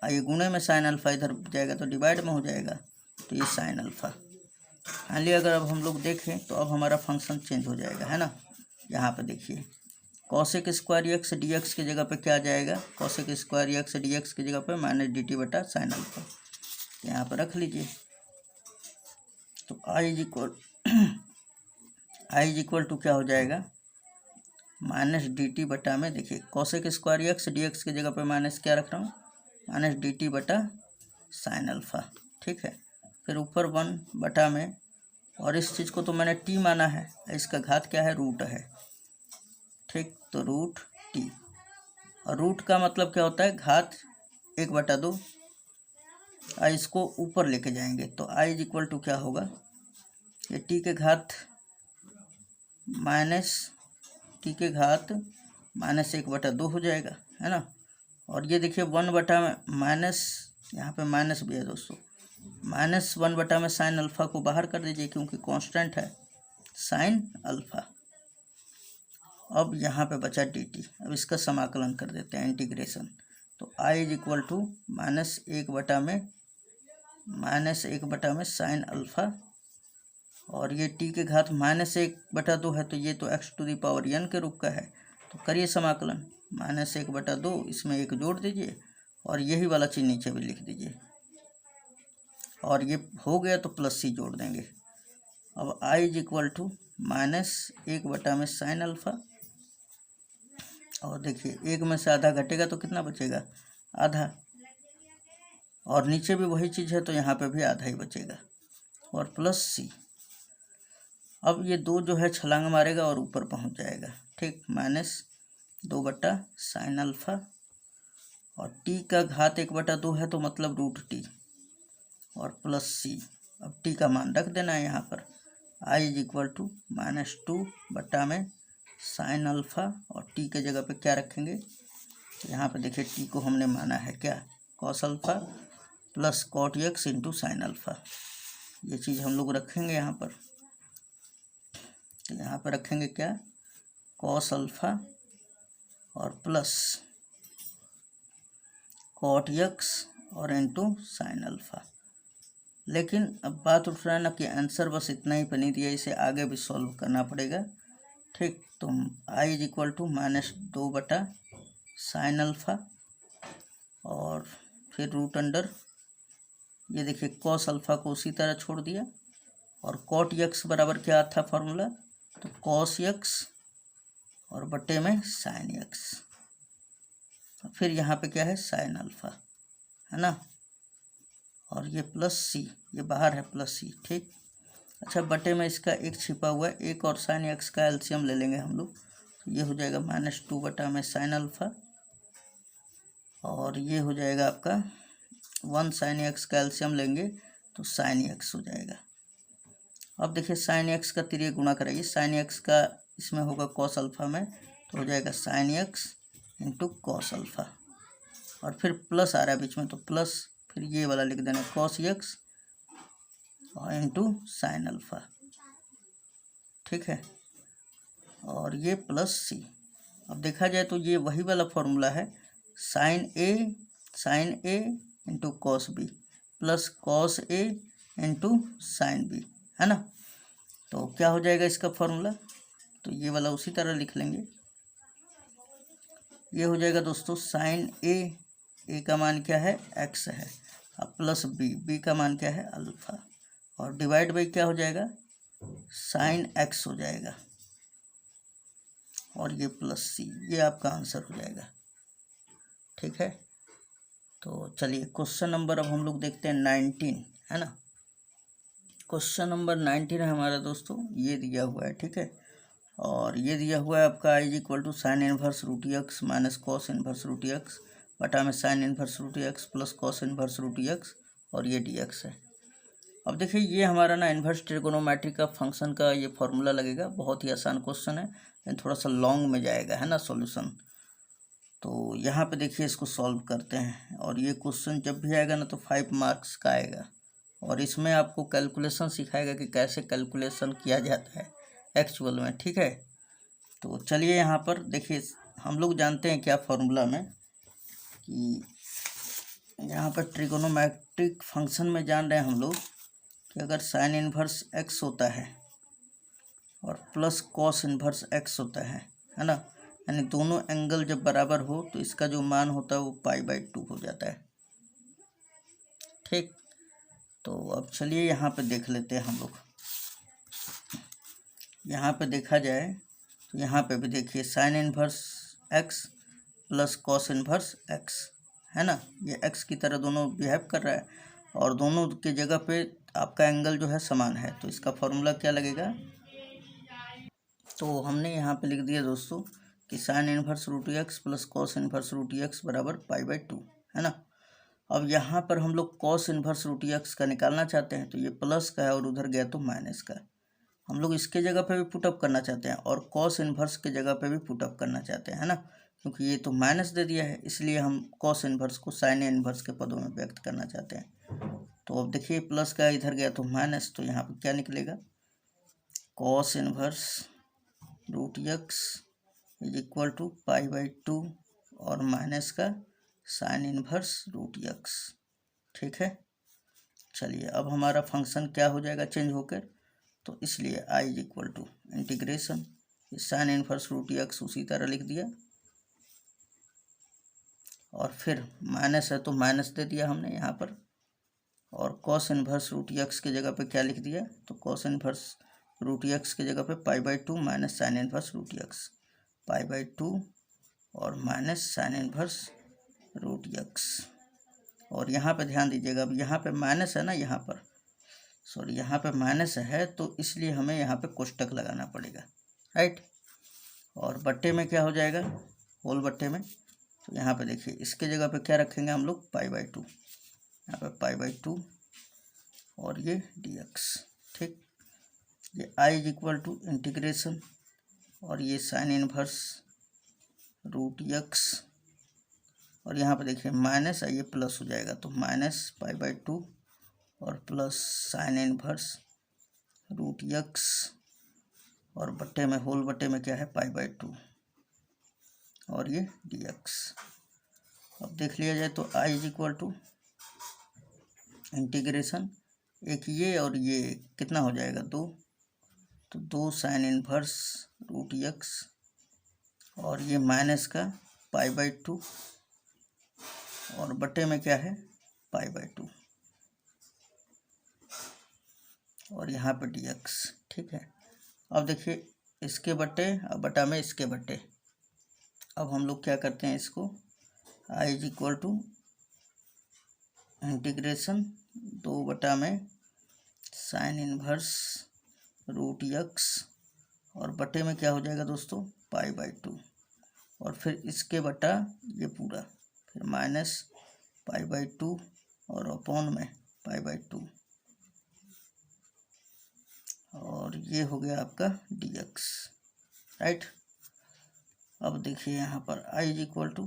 ये गुणे में साइन अल्फ़ा इधर जाएगा तो डिवाइड में हो जाएगा, तो ये साइन अल्फ़ा। फाइनली अगर अब हम लोग देखें तो अब हमारा फंक्शन चेंज हो जाएगा, है ना। यहाँ पे देखिए cosec square x D x की जगह पे क्या आ जाएगा, cosec square x D x की जगह पे माइनस डी टी बटा साइन अल्फ़ा, यहाँ पर रख लीजिए। तो आई इज इक्वल टू क्या हो जाएगा, माइनस डी टी बटा में, देखिए cosec square x D x की जगह पे माइनस क्या रख रहा हूँ, माइनस डी टी बटा साइन अल्फा। ठीक है, फिर ऊपर 1 बटा में, और इस चीज़ को तो मैंने टी माना है, इसका घात क्या है, रूट है। ठीक, तो रूट टी, और रूट का मतलब क्या होता है, घात 1/2। इसको ऊपर लेके जाएंगे तो आई इज इक्वल टू क्या होगा, ये टी के घात माइनस टी के घात माइनस 1/2 हो जाएगा, है ना। और ये देखिए 1 बटा में माइनस, यहाँ पे माइनस भी है दोस्तों, माइनस 1 बटा में साइन अल्फा को बाहर कर दीजिए क्योंकि कांस्टेंट है साइन अल्फा। अब यहाँ पे बचा डी टी, अब इसका समाकलन कर देते हैं, इंटीग्रेशन। तो आई इज इक्वल टू माइनस 1 बटा में साइन अल्फा, और ये टी के घात माइनस 1/2 है, तो ये तो X to the power n के रूप का है। तो करिए समाकलन, माइनस 1/2, इसमें 1 जोड़ दीजिए और यही वाला चीज़ नीचे भी लिख दीजिए, और ये हो गया तो प्लस सी जोड़ देंगे। अब आई इज इक्वल टू माइनस 1 बटा में साइन अल्फा, और देखिए 1 में से आधा घटेगा तो कितना बचेगा, आधा, और नीचे भी वही चीज़ है तो यहाँ पे भी आधा ही बचेगा, और प्लस सी। अब ये 2 जो है छलांग मारेगा और ऊपर पहुँच जाएगा। ठीक, माइनस 2 बटा साइन अल्फा, और टी का घात 1/2 है तो मतलब रूट टी, और प्लस सी। अब टी का मान रख देना है यहाँ पर, आई इज इक्वल टू माइनस 2 बटा में साइन अल्फा, और टी के जगह पे क्या रखेंगे, तो यहाँ पे देखिए टी को हमने माना है क्या, cos alpha plus cot X into sine alpha. ये चीज़ हम लोग रखेंगे यहाँ पर, तो यहाँ पर रखेंगे क्या, कॉस अल्फा और प्लस कॉट एक्स और इंटू साइन अल्फा। लेकिन अब बात उठ रहा है ना कि आंसर बस इतना ही बनी दिया, इसे आगे भी सॉल्व करना पड़ेगा। ठीक, तो आई इज इक्वल टू माइनस 2 बटा साइन अल्फा, और फिर रूट अंडर, ये देखिए कॉस अल्फा को उसी तरह छोड़ दिया, और कॉट एक्स बराबर क्या था फॉर्मूला, तो कॉस एक्स और बटे में साइन एक्स, फिर यहाँ पे क्या है साइन अल्फा, है ना, और ये प्लस सी, ये बाहर है प्लस सी। ठीक, अच्छा बटे में इसका 1 छिपा हुआ है, 1 और साइन एक्स का एलसीएम ले लेंगे हम लोग, तो ये हो जाएगा माइनस 2 बटा में साइन अल्फा, और ये हो जाएगा आपका 1 साइन एक्स का एलसीएम लेंगे तो साइन एक्स हो जाएगा। अब देखिए साइन एक्स का तिरिय गुणा कराइए, साइन एक्स का इसमें होगा कॉस अल्फा में, तो हो जाएगा sine x into cos alpha, और फिर प्लस आ रहा है बीच में तो प्लस, फिर ये वाला लिख देना कॉस एक्स और इंटू साइन अल्फा। ठीक है, और ये प्लस सी। अब देखा जाए तो ये वही वाला फॉर्मूला है, sine a into cos b plus cos a into sine b, है ना। तो क्या हो जाएगा इसका फॉर्मूला, तो ये वाला उसी तरह लिख लेंगे, ये हो जाएगा दोस्तों साइन ए का मान क्या है, एक्स है, अब प्लस बी का मान क्या है, अल्फा, और डिवाइड बाई क्या हो जाएगा, साइन एक्स हो जाएगा, और ये प्लस सी, ये आपका आंसर हो जाएगा। ठीक है, तो चलिए क्वेश्चन नंबर अब हम लोग देखते हैं 19, है ना। क्वेश्चन नंबर 19 है हमारा दोस्तों, ये दिया हुआ है। ठीक है, और ये दिया हुआ है आपका I is equal to sine inverse root x minus cos inverse root x बटा में sine inverse root x plus cos inverse root x, और ये डी एक्स है। अब देखिए ये हमारा ना इन्वर्स ट्रिगोनोमेट्री का फंक्शन का ये फॉर्मूला लगेगा, बहुत ही आसान क्वेश्चन है, लेकिन थोड़ा सा लॉन्ग में जाएगा, है ना सॉल्यूशन। तो यहाँ पे देखिए इसको सॉल्व करते हैं, और ये क्वेश्चन जब भी आएगा ना तो 5 मार्क्स का आएगा, और इसमें आपको कैलकुलेशन सिखाएगा कि कैसे कैलकुलेशन किया जाता है एक्चुअल में। ठीक है, तो चलिए यहाँ पर देखिए, हम लोग जानते हैं क्या फॉर्मूला में, कि यहाँ पर ट्रिगोनोमेट्रिक फंक्शन में जान रहे हैं हम लोग कि अगर साइन इन्वर्स एक्स होता है और प्लस कॉस इन्वर्स एक्स होता है ना, यानी दोनों एंगल जब बराबर हो तो इसका जो मान होता है वो पाई/2 हो जाता है। ठीक, तो अब चलिए यहाँ पे देख लेते हैं हम लोग। यहाँ पे देखा जाए तो यहाँ पे भी देखिए sine inverse x plus cos inverse x, है ना। ये एक्स की तरह दोनों बिहेव कर रहा है और दोनों के जगह पे आपका एंगल जो है समान है, तो इसका फॉर्मूला क्या लगेगा। तो हमने यहाँ पे लिख दिया दोस्तों कि sine inverse root x plus cos inverse root X बराबर π/2, है ना। अब यहाँ पर हम लोग कॉस इनवर्स रूट एक्स का निकालना चाहते हैं, तो ये प्लस का है और उधर गया तो माइनस का। हम लोग इसके जगह पे भी पुटअप करना चाहते हैं और कॉस इनवर्स के जगह पे भी पुटअप करना चाहते हैं, है ना, क्योंकि ये तो माइनस दे दिया है, इसलिए हम कॉस इनवर्स को साइन इनवर्स के पदों में व्यक्त करना चाहते हैं। तो अब देखिए प्लस का इधर गया तो माइनस, तो यहाँ पर क्या निकलेगा, cos inverse root x is equal to π/2 और माइनस का साइन इनवर्स रूट एक्स। ठीक है, चलिए अब हमारा फंक्शन क्या हो जाएगा चेंज होकर, तो इसलिए i is equal to integration sine inverse root X उसी तरह लिख दिया और फिर माइनस है तो माइनस दे दिया हमने यहाँ पर, और कॉस इनवर्स रूट एक्स के जगह पे क्या लिख दिया, तो कॉस इनवर्स रूट एक्स के जगह पे π/2 minus sine inverse root x, π/2 और minus sine inverse root x. और यहाँ पे ध्यान दीजिएगा, अब यहाँ पे माइनस है ना, यहाँ पर सॉरी यहाँ पे माइनस है तो इसलिए हमें यहाँ पे कोष्टक लगाना पड़ेगा, राइट। और बट्टे में क्या हो जाएगा, होल बट्टे में, तो यहाँ पे देखिए इसके जगह पे क्या रखेंगे हम लोग π/2, यहाँ पे π/2 और ये dx। ठीक, ये i is equal to integration और ये साइन इनवर्स रूट एक्स और यहाँ पे देखिए माइनस है, ये प्लस हो जाएगा तो माइनस π/2 और plus sine inverse root x और बट्टे में होल बट्टे में क्या है π/2 और ये dx। अब देख लिया जाए तो i is equal to integration एक ये और ये कितना हो जाएगा 2, तो 2 साइन इनवर्स रूट एक्स और ये माइनस का π/2 और बट्टे में क्या है π/2 और यहाँ पे dx। ठीक है, अब देखिए इसके बट्टे अब बटा में इसके बट्टे, अब हम लोग क्या करते हैं इसको i is equal to integration 2 बटा में साइन इनवर्स रूट एक्स और बटे में क्या हो जाएगा दोस्तों π/2 और फिर इसके बटा ये पूरा फिर माइनस π/2 और अपॉन में π/2 और ये हो गया आपका dx, राइट। अब देखिए यहाँ पर i इज इक्वल टू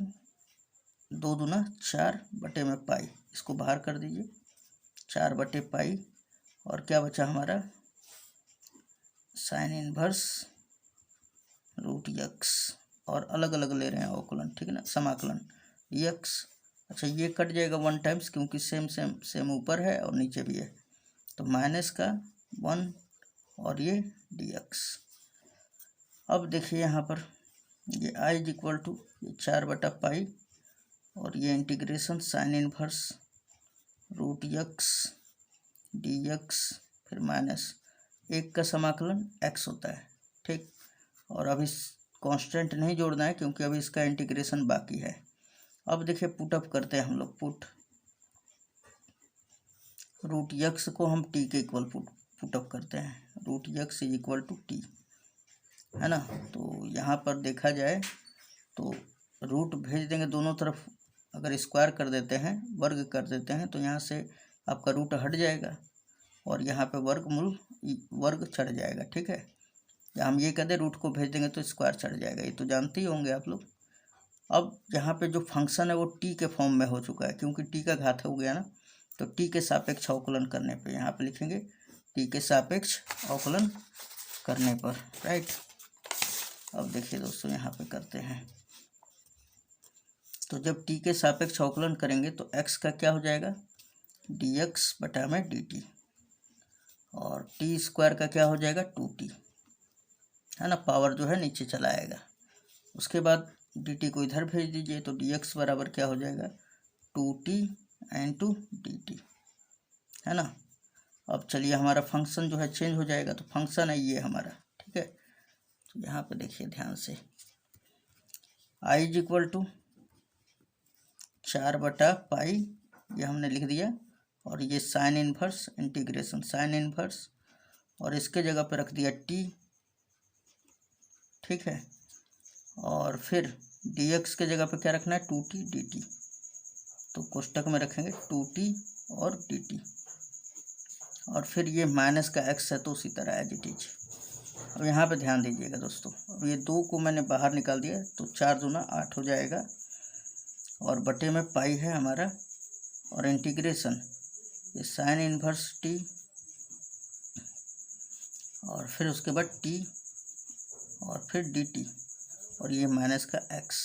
2 दूना 4 बटे में पाई, इसको बाहर कर दीजिए 4 बटे पाई और क्या बचा हमारा साइन इनवर्स रूट एक्स और अलग अलग ले रहे हैं अवकलन, ठीक है ना, समाकलन dx। अच्छा ये कट जाएगा 1 टाइम्स क्योंकि सेम ऊपर है और नीचे भी है, तो माइनस का 1 और ये dx। अब देखिए यहाँ पर ये i इज इक्वल टू 4 बटा पाई और ये integration sine inverse root x dx फिर माइनस 1 का समाकलन x होता है, ठीक। और अभी कांस्टेंट नहीं जोड़ना है क्योंकि अभी इसका इंटीग्रेशन बाकी है। अब देखिए पुटअप करते हैं हम लोग, पुट रूट एक्स को हम t के इक्वल पुटअप करते हैं, root x is equal to T, है ना। तो यहाँ पर देखा जाए तो रूट भेज देंगे दोनों तरफ, अगर स्क्वायर कर देते हैं वर्ग कर देते हैं तो यहाँ से आपका रूट हट जाएगा और यहाँ पे वर्ग चढ़ जाएगा, ठीक है। या हम ये कह दें रूट को भेज देंगे तो स्क्वायर चढ़ जाएगा, ये तो जानते ही होंगे आप लोग। अब यहाँ पे जो फंक्शन है वो टी के फॉर्म में हो चुका है क्योंकि टी का घात हो गया ना, तो टी के सापेक्ष अवकलन करने पे यहाँ पे लिखेंगे टी के सापेक्ष अवकलन करने पर, राइट। अब देखिए दोस्तों यहाँ पे करते हैं, तो जब टी के सापेक्ष अवकलन करेंगे तो x का क्या हो जाएगा dx बटा में dt और टी स्क्वायर का क्या हो जाएगा 2t, है ना, पावर जो है नीचे चला आएगा। उसके बाद dt को इधर भेज दीजिए तो dx बराबर क्या हो जाएगा 2t into dt, है ना। अब चलिए हमारा फंक्शन जो है चेंज हो जाएगा, तो फंक्शन है ये हमारा, ठीक है। तो यहाँ पे देखिए ध्यान से, आई इज इक्वल टू 4/पाई, ये हमने लिख दिया, और ये sine inverse integration sine inverse, और इसके जगह पे रख दिया टी, ठीक है। और फिर dx के जगह पे क्या रखना है, 2t dt, तो कोष्टक में रखेंगे 2t और dt, और फिर ये माइनस का x है तो उसी तरह एज इट इज। अब यहाँ पे ध्यान दीजिएगा दोस्तों, अब ये 2 को मैंने बाहर निकाल दिया, तो 4 दूना 8 हो जाएगा, और बटे में पाई है हमारा, और इंटीग्रेशन ये साइन इनवर्स t, और फिर उसके बाद t, और फिर dt, और ये माइनस का x।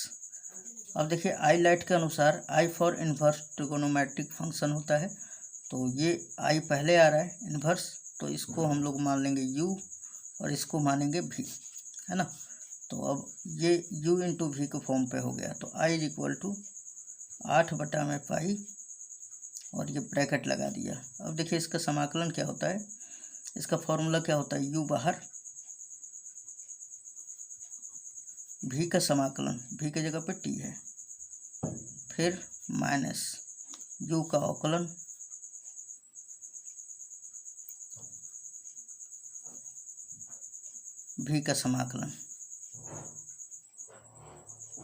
अब देखिए आई लाइट के अनुसार I for inverse trigonometric function होता है, तो ये आई पहले आ रहा है इन्वर्स, तो इसको हम लोग मान लेंगे u और इसको मानेंगे v, है ना। तो अब ये u इंटू वी के फॉर्म पे हो गया, तो आई इज इक्वल टू 8/पाई, और ये ब्रैकेट लगा दिया। अब देखिए इसका समाकलन क्या होता है, इसका फॉर्मूला क्या होता है, u बाहर, v का समाकलन, v के जगह पे t है, फिर माइनस u का अवकलन, v का समाकलन,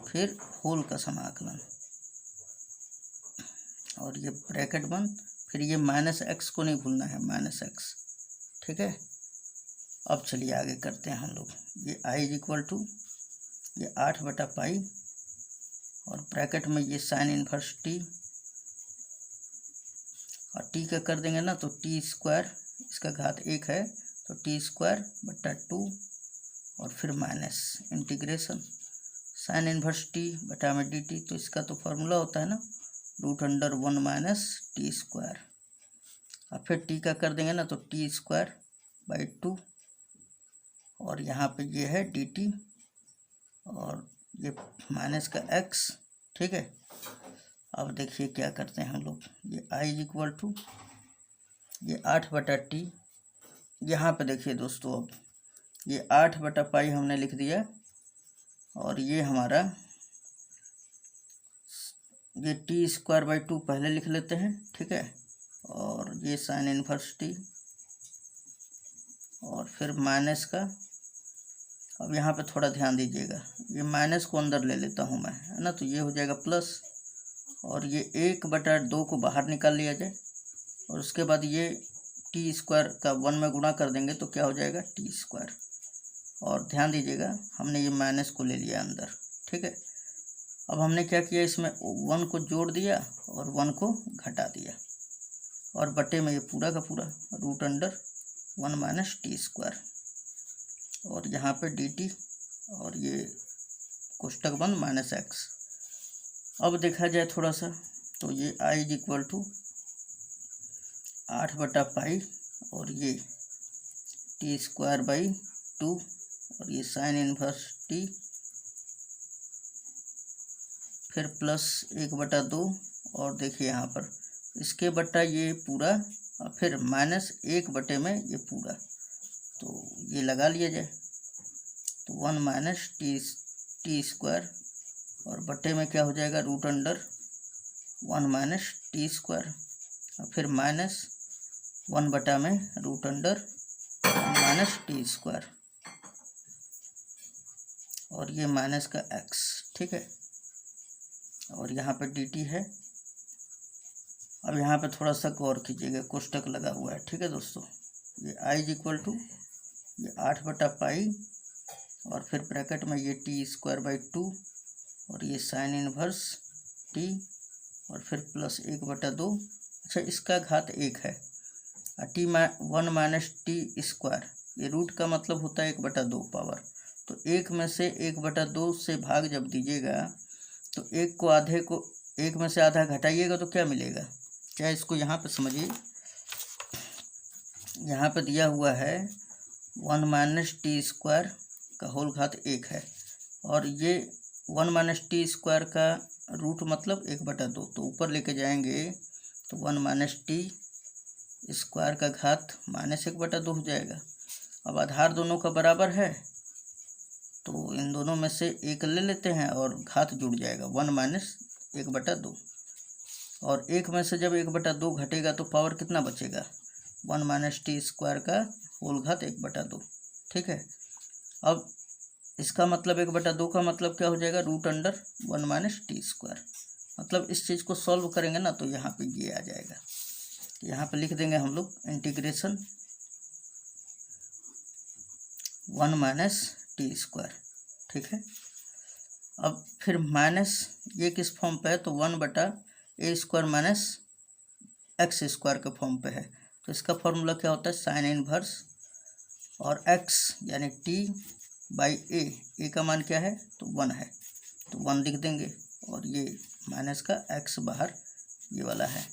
फिर होल का समाकलन, और ये ब्रैकेट बंद, फिर ये माइनस x को नहीं भूलना है, माइनस x, ठीक है। अब चलिए आगे करते हैं हम लोग, ये आई इज इक्वल टू ये 8/पाई, और ब्रैकेट में ये साइन इनवर्स टी, और टी का कर देंगे ना तो टी स्क्वायर, इसका घात 1 है, तो t²/2, और फिर minus integration sine inverse T बटा में dt, तो इसका तो फॉर्मूला होता है ना √1 - t², और फिर t का कर देंगे ना तो t²/2, और यहाँ पे ये है dt, और ये माइनस का x, ठीक है। अब देखिए क्या करते हैं हम लोग, ये i इज इक्वल टू ये 8/t, यहाँ पे देखिए दोस्तों, अब ये 8/पाई हमने लिख दिया, और ये हमारा ये t²/2 पहले लिख लेते हैं, ठीक है, और ये साइन इनवर्स टी, और फिर माइनस का, अब यहाँ पे थोड़ा ध्यान दीजिएगा, ये माइनस को अंदर ले लेता हूँ मैं, है ना, तो ये हो जाएगा प्लस, और ये 1/2 को बाहर निकाल लिया जाए, और उसके बाद ये t² का 1 में गुणा कर देंगे तो क्या हो जाएगा t², और ध्यान दीजिएगा हमने ये माइनस को ले लिया अंदर, ठीक है। अब हमने क्या किया, इसमें 1 को जोड़ दिया और 1 को घटा दिया, और बटे में ये पूरा का पूरा √1 - t², और यहाँ पे dt, और ये कोष्टक बंद माइनस x। अब देखा जाए थोड़ा सा, तो ये i इज इक्वल टू 8/पाई, और ये t²/2, और ये साइन इनवर्स t, फिर प्लस 1/2, और देखिए यहाँ पर इसके बटा ये पूरा, और फिर माइनस 1 में ये पूरा, तो ये लगा लिया जाए, तो 1 - t², और बटे में क्या हो जाएगा √1 - t², और फिर माइनस 1 में √1 - t², और ये माइनस का x, ठीक है, और यहाँ पे dt है। अब यहाँ पे थोड़ा सा गौर कीजिएगा, कोष्टक लगा हुआ है, ठीक है दोस्तों। ये i इज इक्वल टू ये 8/पाई, और फिर ब्रैकेट में ये t²/2, और ये साइन इनवर्स t, और फिर प्लस 1/2, अच्छा इसका घात 1 है, और t1 - t², ये रूट का मतलब होता है 1/2 पावर, तो 1 में से 1/2 से भाग जब दीजिएगा, तो 1 में से आधा घटाइएगा तो क्या मिलेगा, क्या इसको यहाँ पे समझिए, यहाँ पे दिया हुआ है 1 - t² का होल घात 1 है, और ये 1 - t² का रूट मतलब 1/2, तो ऊपर लेके जाएंगे तो 1 - t² स्क्वायर का घात -1/2 हो जाएगा। अब आधार दोनों का बराबर है तो इन दोनों में से एक ले लेते हैं और घात जुड़ जाएगा 1 - 1/2। और एक में से जब 1/2 घटेगा तो पावर कितना बचेगा, 1 - t स्क्वायर का होल घात 1/2। ठीक है। अब इसका मतलब 1/2 का मतलब क्या हो जाएगा, √1 - t स्क्वायर। मतलब इस चीज़ को सॉल्व करेंगे ना तो यहाँ पे ये आ जाएगा। यहाँ पे लिख देंगे हम लोग इंटीग्रेशन 1 - t स्क्वायर। ठीक है। अब फिर माइनस ये किस फॉर्म पे है, तो 1/a² - x स्क्वायर के फॉर्म पे है। तो इसका फॉर्मूला क्या होता है, साइन इनवर्स और x यानी t/a का मान क्या है, तो 1 है, तो 1 लिख देंगे और ये माइनस का x बाहर ये वाला है।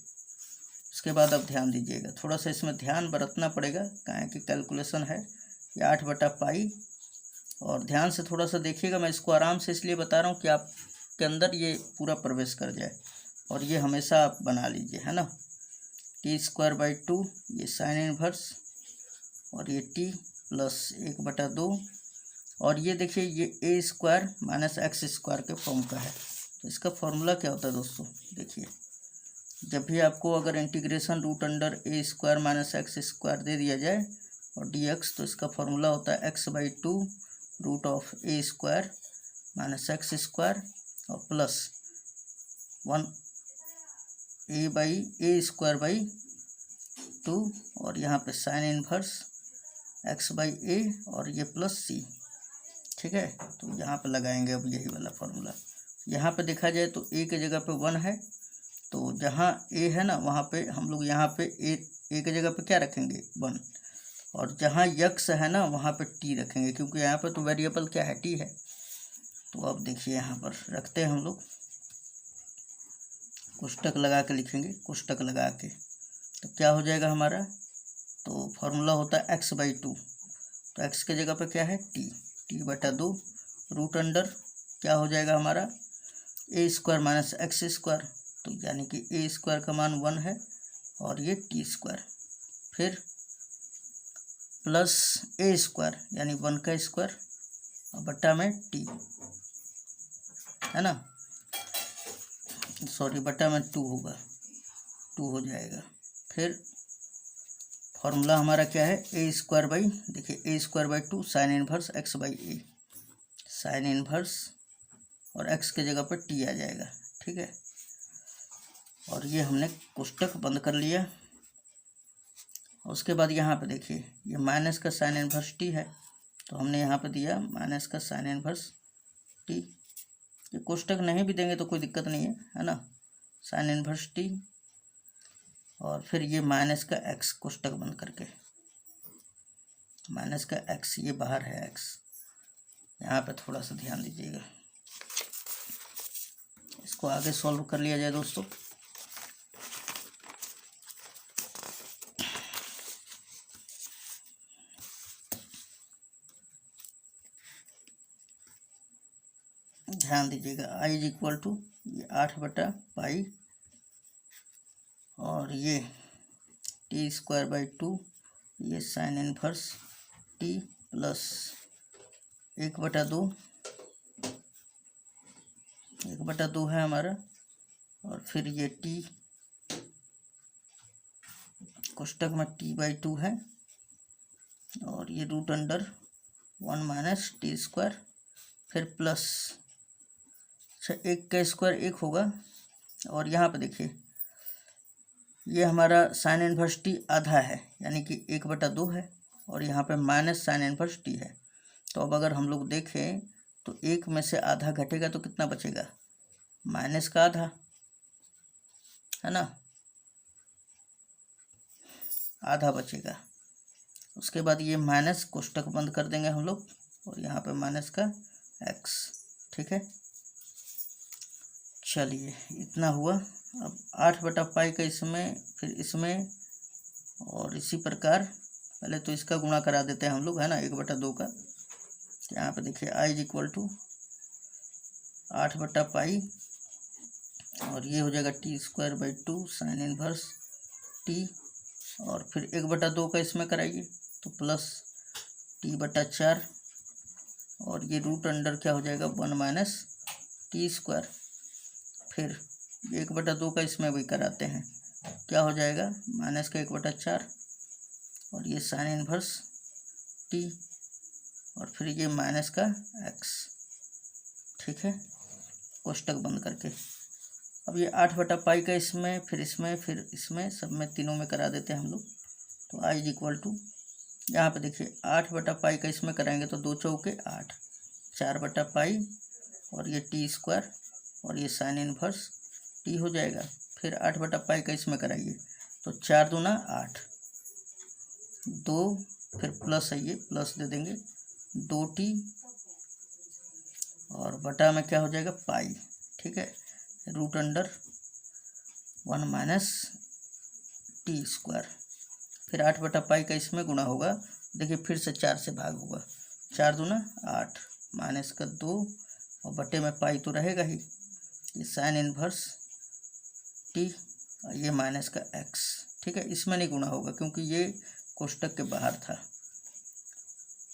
उसके बाद अब ध्यान दीजिएगा, थोड़ा सा इसमें ध्यान बरतना पड़ेगा, काहे कि कैलकुलेशन है ये 8/π। और ध्यान से थोड़ा सा देखिएगा, मैं इसको आराम से इसलिए बता रहा हूँ कि आपके अंदर ये पूरा प्रवेश कर जाए। और ये हमेशा आप बना लीजिए, है ना। t²/2 ये साइन इनवर्स और ये t + 1/2 और ये देखिए ये a² - x² के फॉर्म का है। तो इसका फॉर्मूला क्या होता है दोस्तों, देखिए जब भी आपको अगर इंटीग्रेशन √a² - x² दे दिया जाए और dx, तो इसका फॉर्मूला होता है x/2 √a² - x² और प्लस 1a/a²/2 और यहाँ पे साइन इनवर्स x/a और ये प्लस c। ठीक है। तो यहाँ पे लगाएंगे अब यही वाला फॉर्मूला। यहाँ पे देखा जाए तो a की जगह पे 1 है, तो जहाँ a है ना वहाँ पे हम लोग यहाँ पे a की जगह पे क्या रखेंगे, 1। और जहाँ x है ना वहाँ पे t रखेंगे, क्योंकि यहाँ पे तो वेरिएबल क्या है, t है। तो अब देखिए यहाँ पर रखते हैं हम लोग, कोष्टक लगा के लिखेंगे, कोष्टक लगा के। तो क्या हो जाएगा हमारा, तो फॉर्मूला होता है x/2, तो x की जगह पे क्या है, t/2 रूट अंडर क्या हो जाएगा हमारा a² - x²। तो यानी कि a² का मान 1 है और ये t², फिर प्लस a² यानी 1 का स्क्वायर और बट्टा में t, है ना, सॉरी बट्टा में 2 होगा, 2 हो जाएगा। फिर फॉर्मूला हमारा क्या है, a², देखिए a²/2 sine inverse x/a, sine inverse और x की जगह पर t आ जाएगा। ठीक है। और ये हमने कोष्टक बंद कर लिया। उसके बाद यहाँ पे देखिए ये माइनस का साइन इनवर्स t है, तो हमने यहाँ पे दिया माइनस का साइन इनवर्स t। ये कोष्टक नहीं भी देंगे तो कोई दिक्कत नहीं है ना, साइन इनवर्स t और फिर ये माइनस का x, कोष्टक बंद करके माइनस का x, ये बाहर है x। यहाँ पे थोड़ा सा ध्यान दीजिएगा, इसको आगे सॉल्व कर लिया जाए दोस्तों। ध्यान दीजिएगा i = ये 8/π और ये t²/2 ये साइन इनवर्स t प्लस 1/2 है हमारा, और फिर ये t कोष्टक में t/2 है और ये √1 - t², फिर प्लस, अच्छा 1 का स्क्वायर 1 होगा। और यहाँ पे देखिए ये हमारा साइन इनवर्स t आधा है यानी कि 1/2 है और यहाँ पे माइनस साइन इनवर्स t है। तो अब अगर हम लोग देखें तो 1 में से आधा घटेगा तो कितना बचेगा, माइनस का आधा, है ना, आधा बचेगा। उसके बाद ये माइनस, कोष्टक बंद कर देंगे हम लोग और यहाँ पे माइनस का x। ठीक है। चलिए इतना हुआ। अब 8/π का इसमें, फिर इसमें और इसी प्रकार, पहले तो इसका गुणा करा देते हैं हम लोग, है ना, 1/2 का। यहाँ पे देखिए i = 8/π और ये हो जाएगा t²/2 साइन इनवर्स t और फिर 1/2 का इसमें कराइए तो प्लस t/4 और ये रूट अंडर क्या हो जाएगा 1 - t²। फिर 1/2 का इसमें भी कराते हैं, क्या हो जाएगा माइनस का 1/4 और ये साइन इनवर्स t और फिर ये माइनस का x। ठीक है, कोष्टक बंद करके अब ये 8/पाई का इसमें फिर इसमें सब में तीनों में करा देते हैं हम लोग। तो i = यहाँ पे देखिए 8/पाई का इसमें कराएंगे तो 2 चौके 8, 4/पाई और ये t² और ये साइन इनवर्स t हो जाएगा। फिर 8/पाई का इसमें कराइए तो 4 दूना 8, 2 फिर प्लस है, ये प्लस दे देंगे 2t और बटा में क्या हो जाएगा पाई। ठीक है, रूट अंडर 1 - t²। फिर 8/पाई का इसमें गुणा होगा, देखिए फिर से 4 से भाग होगा, 4 दूना 8 माइनस का 2 और बटे में पाई तो रहेगा ही, ये साइन इनवर्स t और ये माइनस का x। ठीक है, इसमें नहीं गुणा होगा क्योंकि ये कोष्टक के बाहर था।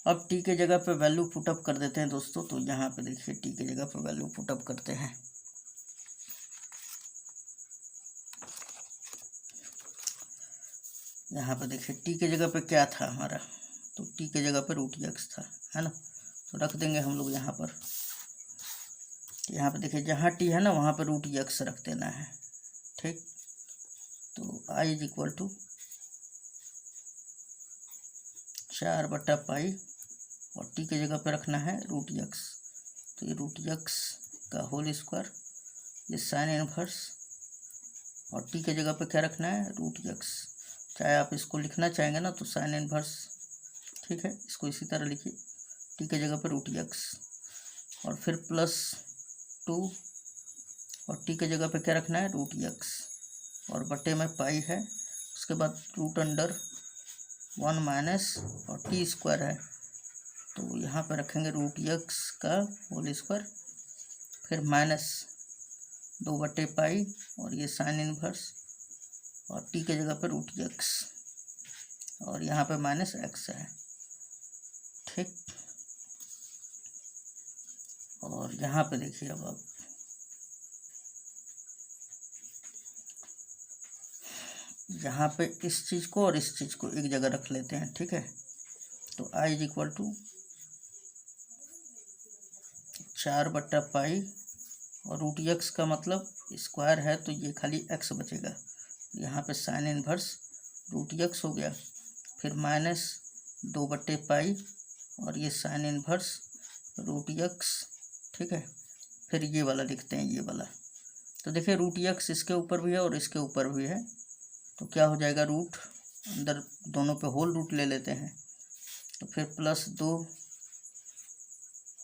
अब t के जगह पे वैल्यू पुटअप कर देते हैं दोस्तों। तो यहाँ पे देखिए t के जगह पे वैल्यू पुटअप करते हैं। यहाँ पे देखिए t के जगह पे क्या था हमारा, तो t के जगह पे √x था, है ना। तो रख देंगे हम लोग यहाँ पर। यहाँ पे देखिए जहाँ t है ना वहाँ पर √x रख देना है। ठीक, तो i = 4/पाई और t के जगह पे रखना है √x। तो ये √x का होल स्क्वायर, ये साइन इनवर्स और t के जगह पे क्या रखना है √x। चाहे आप इसको लिखना चाहेंगे ना तो साइन इनवर्स, ठीक है, इसको इसी तरह लिखिए, t के जगह पे √x और फिर +2 और t के जगह पे क्या रखना है √x और बटे में पाई है। उसके बाद रूट अंडर 1 - और t² है तो यहाँ पे रखेंगे √x का होल स्क्वायर, फिर -2/पाई और ये साइन इनवर्स और t के जगह पे √x और यहाँ पे -x है। ठीक, और यहाँ पे देखिए अब आप यहाँ पे इस चीज़ को और इस चीज़ को एक जगह रख लेते हैं। ठीक है, तो i = 4/पाई और √x का मतलब स्क्वायर है तो ये खाली x बचेगा, यहाँ पे साइन इनवर्स √x हो गया, फिर -2/पाई और ये साइन इनवर्स √x। ठीक है, फिर ये वाला लिखते हैं, ये वाला। तो देखिए √x इसके ऊपर भी है और इसके ऊपर भी है तो क्या हो जाएगा, रूट अंदर दोनों पे होल रूट ले लेते हैं तो फिर +2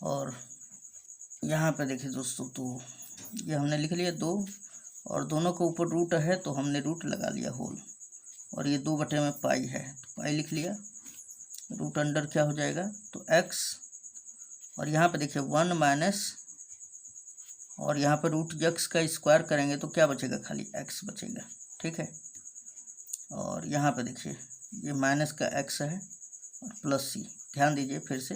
और यहाँ पे देखिए दोस्तों, तो ये हमने लिख लिया 2 और दोनों के ऊपर रूट है तो हमने रूट लगा लिया होल और ये 2/पाई है तो पाई लिख लिया। रूट अंडर क्या हो जाएगा तो x और यहाँ पे देखिए 1 - और यहाँ पे √x का स्क्वायर करेंगे तो क्या बचेगा, खाली x बचेगा। ठीक है, और यहाँ पे देखिए ये माइनस का x है और प्लस c। ध्यान दीजिए फिर से,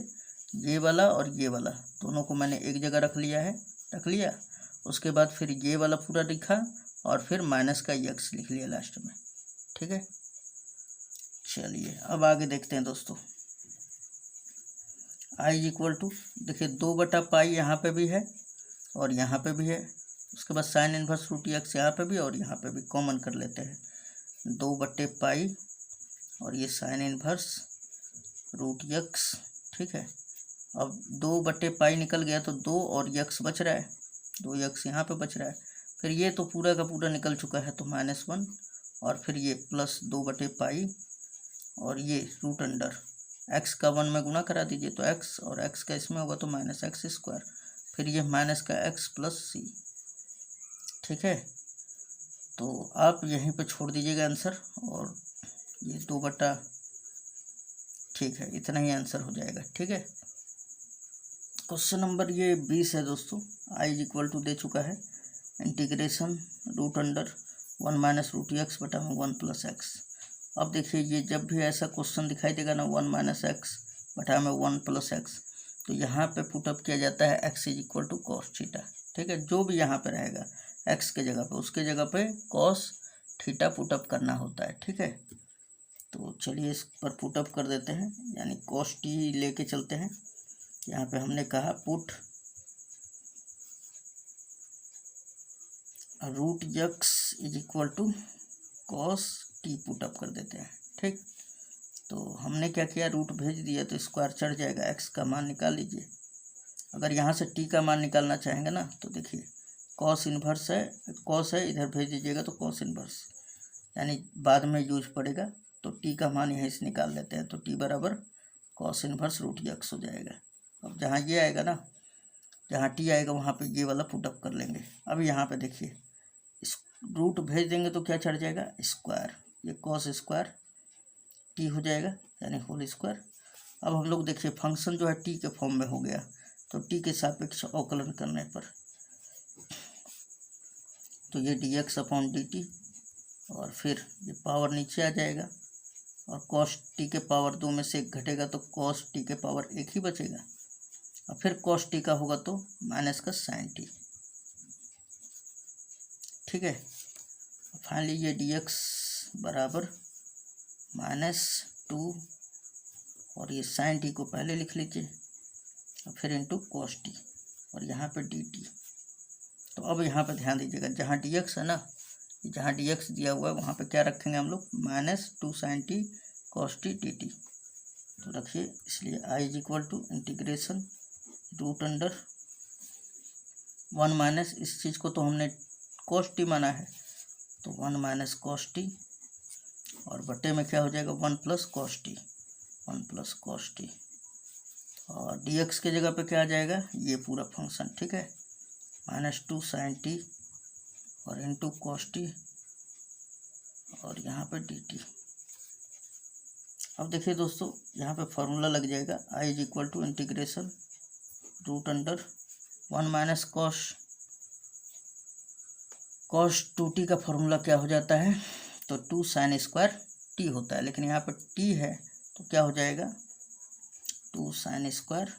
ये वाला और ये वाला दोनों को मैंने एक जगह रख लिया। उसके बाद फिर ये वाला पूरा लिखा और फिर माइनस का x लिख लिया लास्ट में। ठीक है, चलिए अब आगे देखते हैं दोस्तों। i = देखिए 2/पाई यहाँ पे भी है और यहाँ पे भी है। उसके बाद साइन इनवर्स √x यहाँ पे भी और यहाँ पे भी कॉमन कर लेते हैं, 2/पाई और ये साइन इनवर्स √x। ठीक है, अब 2/पाई निकल गया तो 2 और x बच रहा है, 2x यहाँ पे बच रहा है। फिर ये तो पूरा का पूरा निकल चुका है तो -1 और फिर ये +2/पाई और ये रूट अंडर x का 1 में गुणा करा दीजिए तो x और x का इसमें होगा तो -x², फिर ये माइनस का x + c। ठीक है, तो आप यहीं पे छोड़ दीजिएगा आंसर और ये 2/, ठीक है, इतना ही आंसर हो जाएगा। ठीक है, क्वेश्चन नंबर ये 20 है दोस्तों। i = दे चुका है, integration root under 1 - √x/1 + x। अब देखिए ये जब भी ऐसा क्वेश्चन दिखाई देगा ना 1 माइनस एक्स बटा में 1 प्लस एक्स, तो यहाँ पे पुटअप किया जाता है x is equal to cos theta. ठीक है, जो भी यहाँ पे रहेगा x के जगह पे उसके जगह पे कॉस थीटा पुटअप करना होता है। ठीक है, तो चलिए इस पर पुटअप कर देते हैं, यानी कॉस टी लेके चलते हैं। यहाँ पे हमने कहा put root x is equal to cos t put up कर देते हैं। ठीक, तो हमने क्या किया, रूट भेज दिया तो स्क्वायर चढ़ जाएगा, x का मान निकाल लीजिए। अगर यहाँ से t का मान निकालना चाहेंगे ना तो देखिए कॉस इन्वर्स है, कॉस है इधर भेज दीजिएगा तो कॉस इन्वर्स, यानी बाद में यूज पड़ेगा, तो t का मान यहीं से निकाल लेते हैं, तो t बराबर कॉस इन्वर्स रूट x हो जाएगा। अब जहाँ ये आएगा ना, जहाँ t आएगा वहाँ पे ये वाला पुटअप कर लेंगे। अब यहाँ पे देखिए इस रूट भेज देंगे तो क्या चढ़ जाएगा, स्क्वायर, ये कॉस स्क्वायर टी हो जाएगा यानी होल स्क्वायर। अब हम लोग देखिए फंक्शन जो है टी के फॉर्म में हो गया, तो टी के सापेक्ष अवकलन करने पर तो ये D x upon D T, और फिर ये पावर नीचे आ जाएगा, और कॉस टी के पावर 2 में से 1 घटेगा तो कॉस टी के पावर 1 ही बचेगा, और फिर कॉस टी का होगा तो माइनस का साइन टी। ठीक है, फाइनली ये डी एक्स बराबर -2, और ये साइन टी को पहले लिख लीजिए और फिर इंटू कॉस टी, और यहाँ पे डी टी। तो अब यहाँ पे ध्यान दीजिएगा, जहाँ डी एक्स है ना, जहाँ डी एक्स दिया हुआ है वहाँ पे क्या रखेंगे हम लोग, -2 sine t cos t d t. तो रखिए, इसलिए I is equal to integration root under 1 minus, इस चीज़ को तो हमने कॉस टी माना है तो 1 माइनस कॉस टी, और बटे में क्या हो जाएगा 1 plus cos T, 1 plus cos t, और डी एक्स के जगह पे क्या आ जाएगा, ये पूरा फंक्शन। ठीक है, -2 साइन टी और इंटू कॉस टी, और यहाँ पे डी टी। अब देखिए दोस्तों, यहाँ पे फॉर्मूला लग जाएगा I is equal to integration root under 1 minus cos 2t का फॉर्मूला क्या हो जाता है, तो 2 साइन स्क्वायर टी होता है, लेकिन यहाँ पर t है तो क्या हो जाएगा 2 साइन स्क्वायर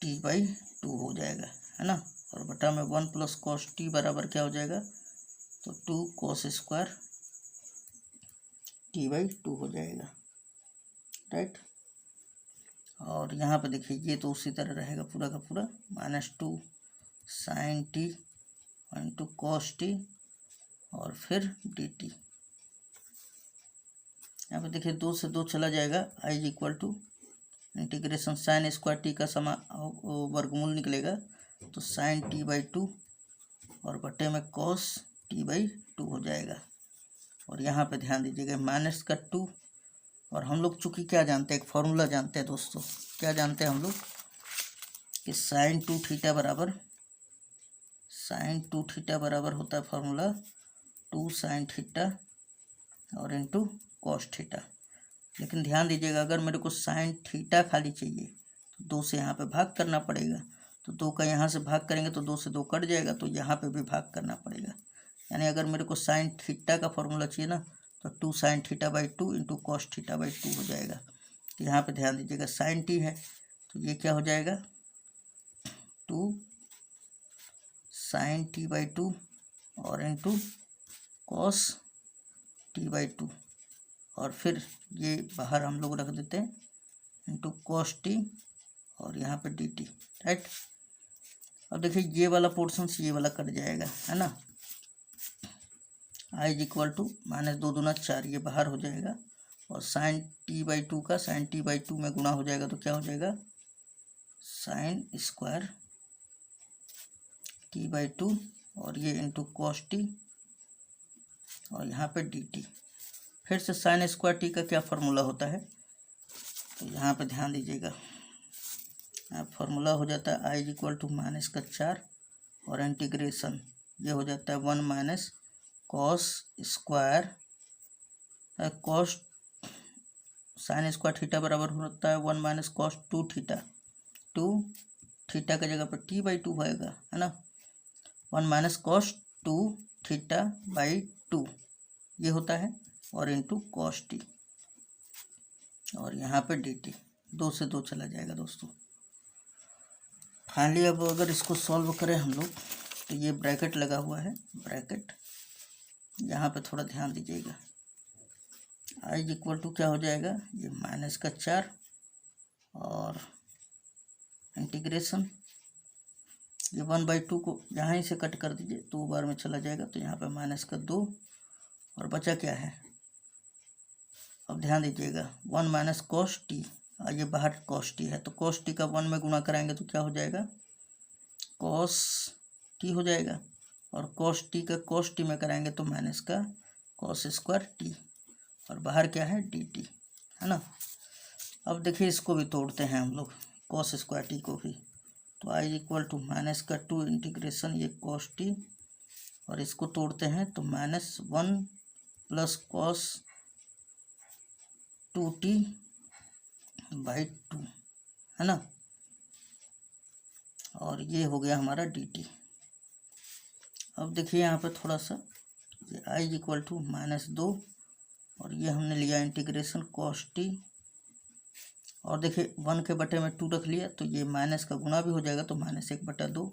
टी बाई 2 हो जाएगा, है ना, और बटा में 1 प्लस कॉस टी बराबर क्या हो जाएगा, तो 2 कॉस स्क्वायर टी बाई 2 हो जाएगा। राइट, और यहाँ पे देखिए ये तो उसी तरह रहेगा पूरा का पूरा, -2 sine t into cos t और फिर डी टी। यहाँ पे देखिए 2 से 2 चला जाएगा, I is equal to integration sine square t का वर्गमूल निकलेगा तो साइन टी बाई 2 और बटे में कॉस टी बाई 2 हो जाएगा। और यहाँ पे ध्यान दीजिएगा माइनस का 2, और हम लोग चूँकि क्या जानते हैं, एक फॉर्मूला जानते हैं दोस्तों, क्या जानते हैं हम लोग कि साइन 2 थीटा बराबर होता है फॉर्मूला 2 साइन थीटा और इंटू कॉस थीटा। लेकिन ध्यान दीजिएगा, अगर मेरे को साइन थीटा खाली चाहिए तो 2 से यहाँ पे भाग करना पड़ेगा, तो 2 का यहाँ से भाग करेंगे तो 2 से 2 कट जाएगा, तो यहाँ पे भी भाग करना पड़ेगा। यानी अगर मेरे को साइन थीटा का फॉर्मूला चाहिए ना तो 2 sine theta by 2 into cos theta by 2 हो जाएगा। तो यहाँ पे ध्यान दीजिएगा साइन टी है तो ये क्या हो जाएगा 2 साइन टी बाई 2 और इंटू कॉस टी बाई 2, और फिर ये बाहर हम लोग रख देते हैं इंटू कॉस टी और यहाँ पे डी टी। राइट, अब देखिए ये वाला पोर्शन से ये वाला कट जाएगा, है ना, आई इज इक्वल टू -2 दूना 4, ये बाहर हो जाएगा, और साइन टी बाई 2 का साइन टी बाई 2 में गुणा हो जाएगा तो क्या हो जाएगा साइन स्क्वायर टी बाई 2 और ये इंटू कॉस टी और यहाँ पे डी टी। फिर से साइन स्क्वायर टी का क्या फार्मूला होता है, तो यहाँ पे ध्यान दीजिएगा, फार्मूला हो जाता है आई इज इक्वल टू -4 और इंटीग्रेशन ये हो जाता है 1 minus cos square cos sine square theta बराबर होता है 1 माइनस कॉस 2 थीटा, 2 थीटा की जगह पर टी बाई 2 होएगा, है ना, 1 माइनस कॉस 2 थीटा बाई 2, ये होता है, और इंटू कॉस टी, और यहाँ पे डी टी, 2 से 2 चला जाएगा दोस्तों। फाइनली अब अगर इसको सॉल्व करें हम लोग तो ये ब्रैकेट लगा हुआ है, ब्रैकेट यहाँ पे थोड़ा ध्यान दीजिएगा। आई इक्वल टू क्या हो जाएगा, ये माइनस का 4 और इंटीग्रेशन, ये 1/2 को यहाँ ही से कट कर दीजिए, 2 बार में चला जाएगा, तो यहाँ पे माइनस का 2 और बचा क्या है, अब ध्यान दीजिएगा 1 माइनस कॉस टी, ये बाहर कॉस टी है तो कॉस टी का 1 में गुणा कराएंगे तो क्या हो जाएगा, कॉस टी हो जाएगा, और कॉस टी का कॉस टी में कराएंगे तो माइनस का कॉस स्क्वायर टी, और बाहर क्या है डी टी, है ना। अब देखिए इसको भी तोड़ते हैं हम लोग, कॉस स्क्वायर टी को भी, तो आई इक्वल टू माइनस का 2 इंटीग्रेशन ये कॉस टी, और इसको तोड़ते हैं तो -1 प्लस कॉस 2t/2, है ना, और ये हो गया हमारा dt। अब देखिए यहाँ पे थोड़ा सा ये i इक्वल टू -2, और ये हमने लिया इंटीग्रेशन कॉस टी, और देखिए 1 के बटे में 2 रख लिया तो ये माइनस का गुणा भी हो जाएगा, तो -1/2,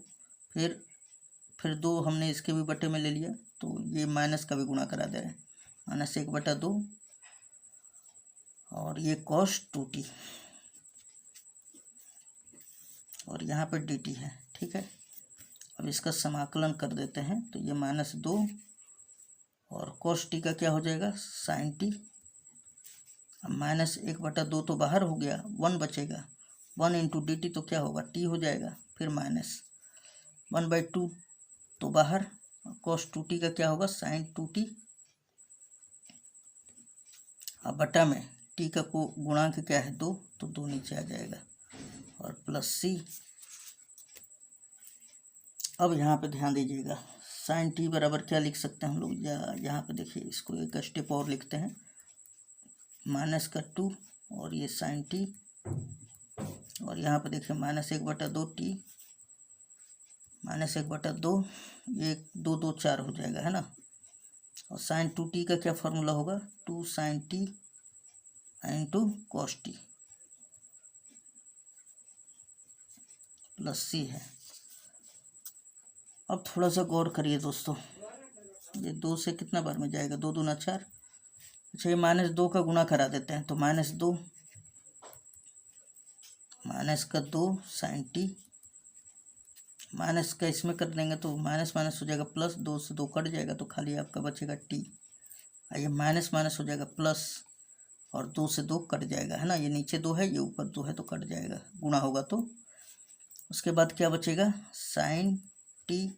फिर 2 हमने इसके भी बटे में ले लिया तो ये माइनस का भी गुणा करा दे रहे हैं, -1/2, और ये cos 2t, और यहाँ पे dt है, ठीक है। अब इसका समाकलन कर देते हैं तो ये -2 और cos t का क्या हो जाएगा, sin t, अब -1/2 तो बाहर हो गया, 1 बचेगा, 1 इंटू डी टी तो क्या होगा, t हो जाएगा, फिर -1/2 तो बाहर, cos 2t का क्या होगा, sin 2t, अब बटा में t का को गुणांक क्या है 2, तो 2 नीचे आ जाएगा, और प्लस c। अब यहाँ पे ध्यान दीजिएगा, sin t बराबर क्या लिख सकते हैं हम लोग, या यहाँ पे देखिए इसको एक स्टेप और लिखते हैं, -2 और ये sin t, और यहाँ पे देखिए -1/2t, -1/2, ये 2 2 4 हो जाएगा, है ना, और sin 2t का क्या फॉर्मूला होगा, 2 sin t into cos t plus c है। अब थोड़ा सा गौर करिए दोस्तों, ये 2 से कितना बार में जाएगा, 2 दूना 4, अच्छा ये -2 का गुणा करा देते हैं तो -2 -2 sin t, माइनस का इसमें कर देंगे तो माइनस माइनस हो जाएगा प्लस, 2 से 2 कट जाएगा तो खाली आपका बचेगा t, ये माइनस माइनस हो जाएगा प्लस, और 2 से 2 कट जाएगा, है ना, ये नीचे 2 है ये ऊपर 2 है तो कट जाएगा, गुणा होगा तो उसके बाद क्या बचेगा, sin t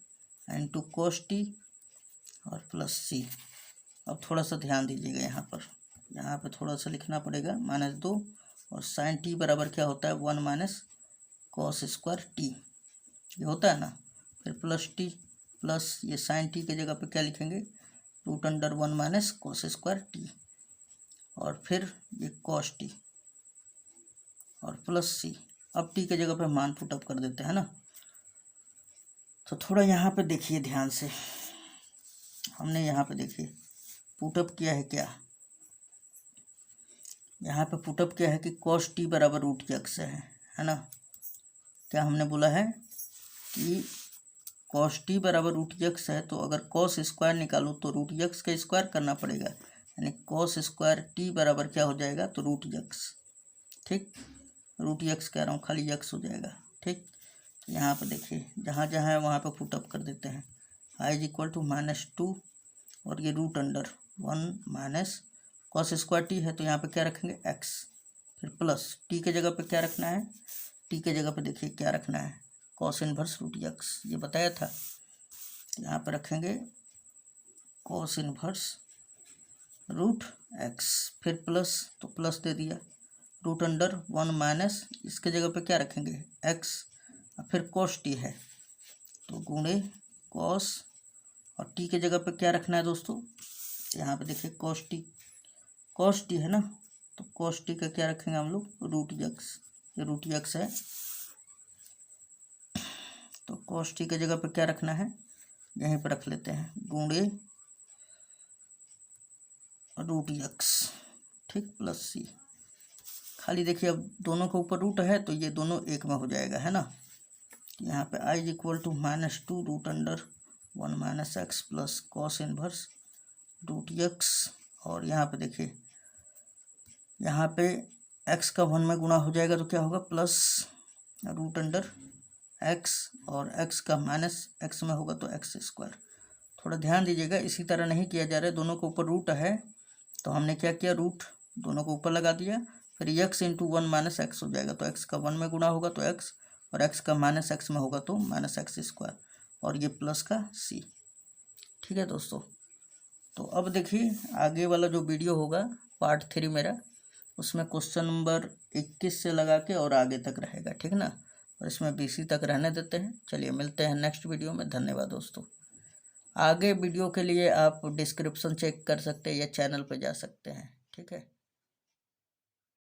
into cos t और प्लस c। अब थोड़ा सा ध्यान दीजिएगा, यहाँ पर थोड़ा सा लिखना पड़ेगा, -2 और sin t बराबर क्या होता है, 1 माइनस cos स्क्वायर t, ये होता है ना, फिर प्लस टी, प्लस ये sin t के जगह पे क्या लिखेंगे, √1 माइनस cos स्क्वायर t, और फिर ये cos t और प्लस c। अब t के जगह पे मान पुटअप कर देते हैं ना, तो थोड़ा यहाँ पे देखिए ध्यान से, हमने यहाँ पे देखिए पुटअप किया है क्या, यहाँ पे पुटअप किया है कि cos t बराबर √x है ना, क्या हमने बोला है कि cos t बराबर √x है, तो अगर cos स्क्वायर निकालूँ तो √x का स्क्वायर करना पड़ेगा, यानी cos स्क्वायर t बराबर क्या हो जाएगा, तो √x, ठीक, √x कह रहा हूँ, खाली x हो जाएगा, ठीक। यहाँ पे देखिए जहाँ जहाँ है वहाँ पे पुटअप कर देते हैं, i इक्वल टू -2 और ये √1 माइनस cos स्क्वायर t है तो यहाँ पे क्या रखेंगे x, फिर प्लस t के जगह पे क्या रखना है, t के जगह पे देखिए क्या रखना है, cos इनवर्स √x, ये बताया था, यहाँ पे रखेंगे cos इनवर्स √x, फिर प्लस तो प्लस दे दिया, √1 माइनस इसके जगह पे क्या रखेंगे x, फिर cos t है तो गुणे cos, और t के जगह पे क्या रखना है दोस्तों, यहाँ पे देखिए cos t है ना, तो cos t का क्या रखेंगे हम लोग, √x, ये √x है तो cos t के जगह पे क्या रखना है, यहीं पर रख लेते हैं, गुणे रूट एक्स, ठीक, प्लस सी। खाली देखिए अब दोनों के ऊपर रूट है तो ये दोनों एक में हो जाएगा, है ना। यहाँ पे I is equal to -2 root under 1 minus x plus cos inverse root x. और यहाँ पे देखिए, यहाँ पे एक्स का 1 में गुणा हो जाएगा तो क्या होगा, प्लस रूट अंडर एक्स, और एक्स का माइनस एक्स में होगा तो एक्स स्क्वायर। थोड़ा ध्यान दीजिएगा, इसी तरह नहीं किया जा रहा है। दोनों के ऊपर रूट है तो हमने क्या किया, रूट दोनों को ऊपर लगा दिया, फिर एक्स इंटू 1 माइनस एक्स हो जाएगा, तो एक्स का 1 में गुणा होगा तो एक्स, और एक्स का माइनस एक्स में होगा तो माइनस एक्स स्क्वायर, और ये प्लस का सी। ठीक है दोस्तों, तो अब देखिए आगे वाला जो वीडियो होगा पार्ट 3 मेरा, उसमें क्वेश्चन नंबर 21 से लगा के और आगे तक रहेगा, ठीक ना। और इसमें BC तक रहने देते हैं। चलिए मिलते हैं नेक्स्ट वीडियो में। धन्यवाद दोस्तों। आगे वीडियो के लिए आप डिस्क्रिप्शन चेक कर सकते हैं या चैनल पर जा सकते हैं, ठीक है।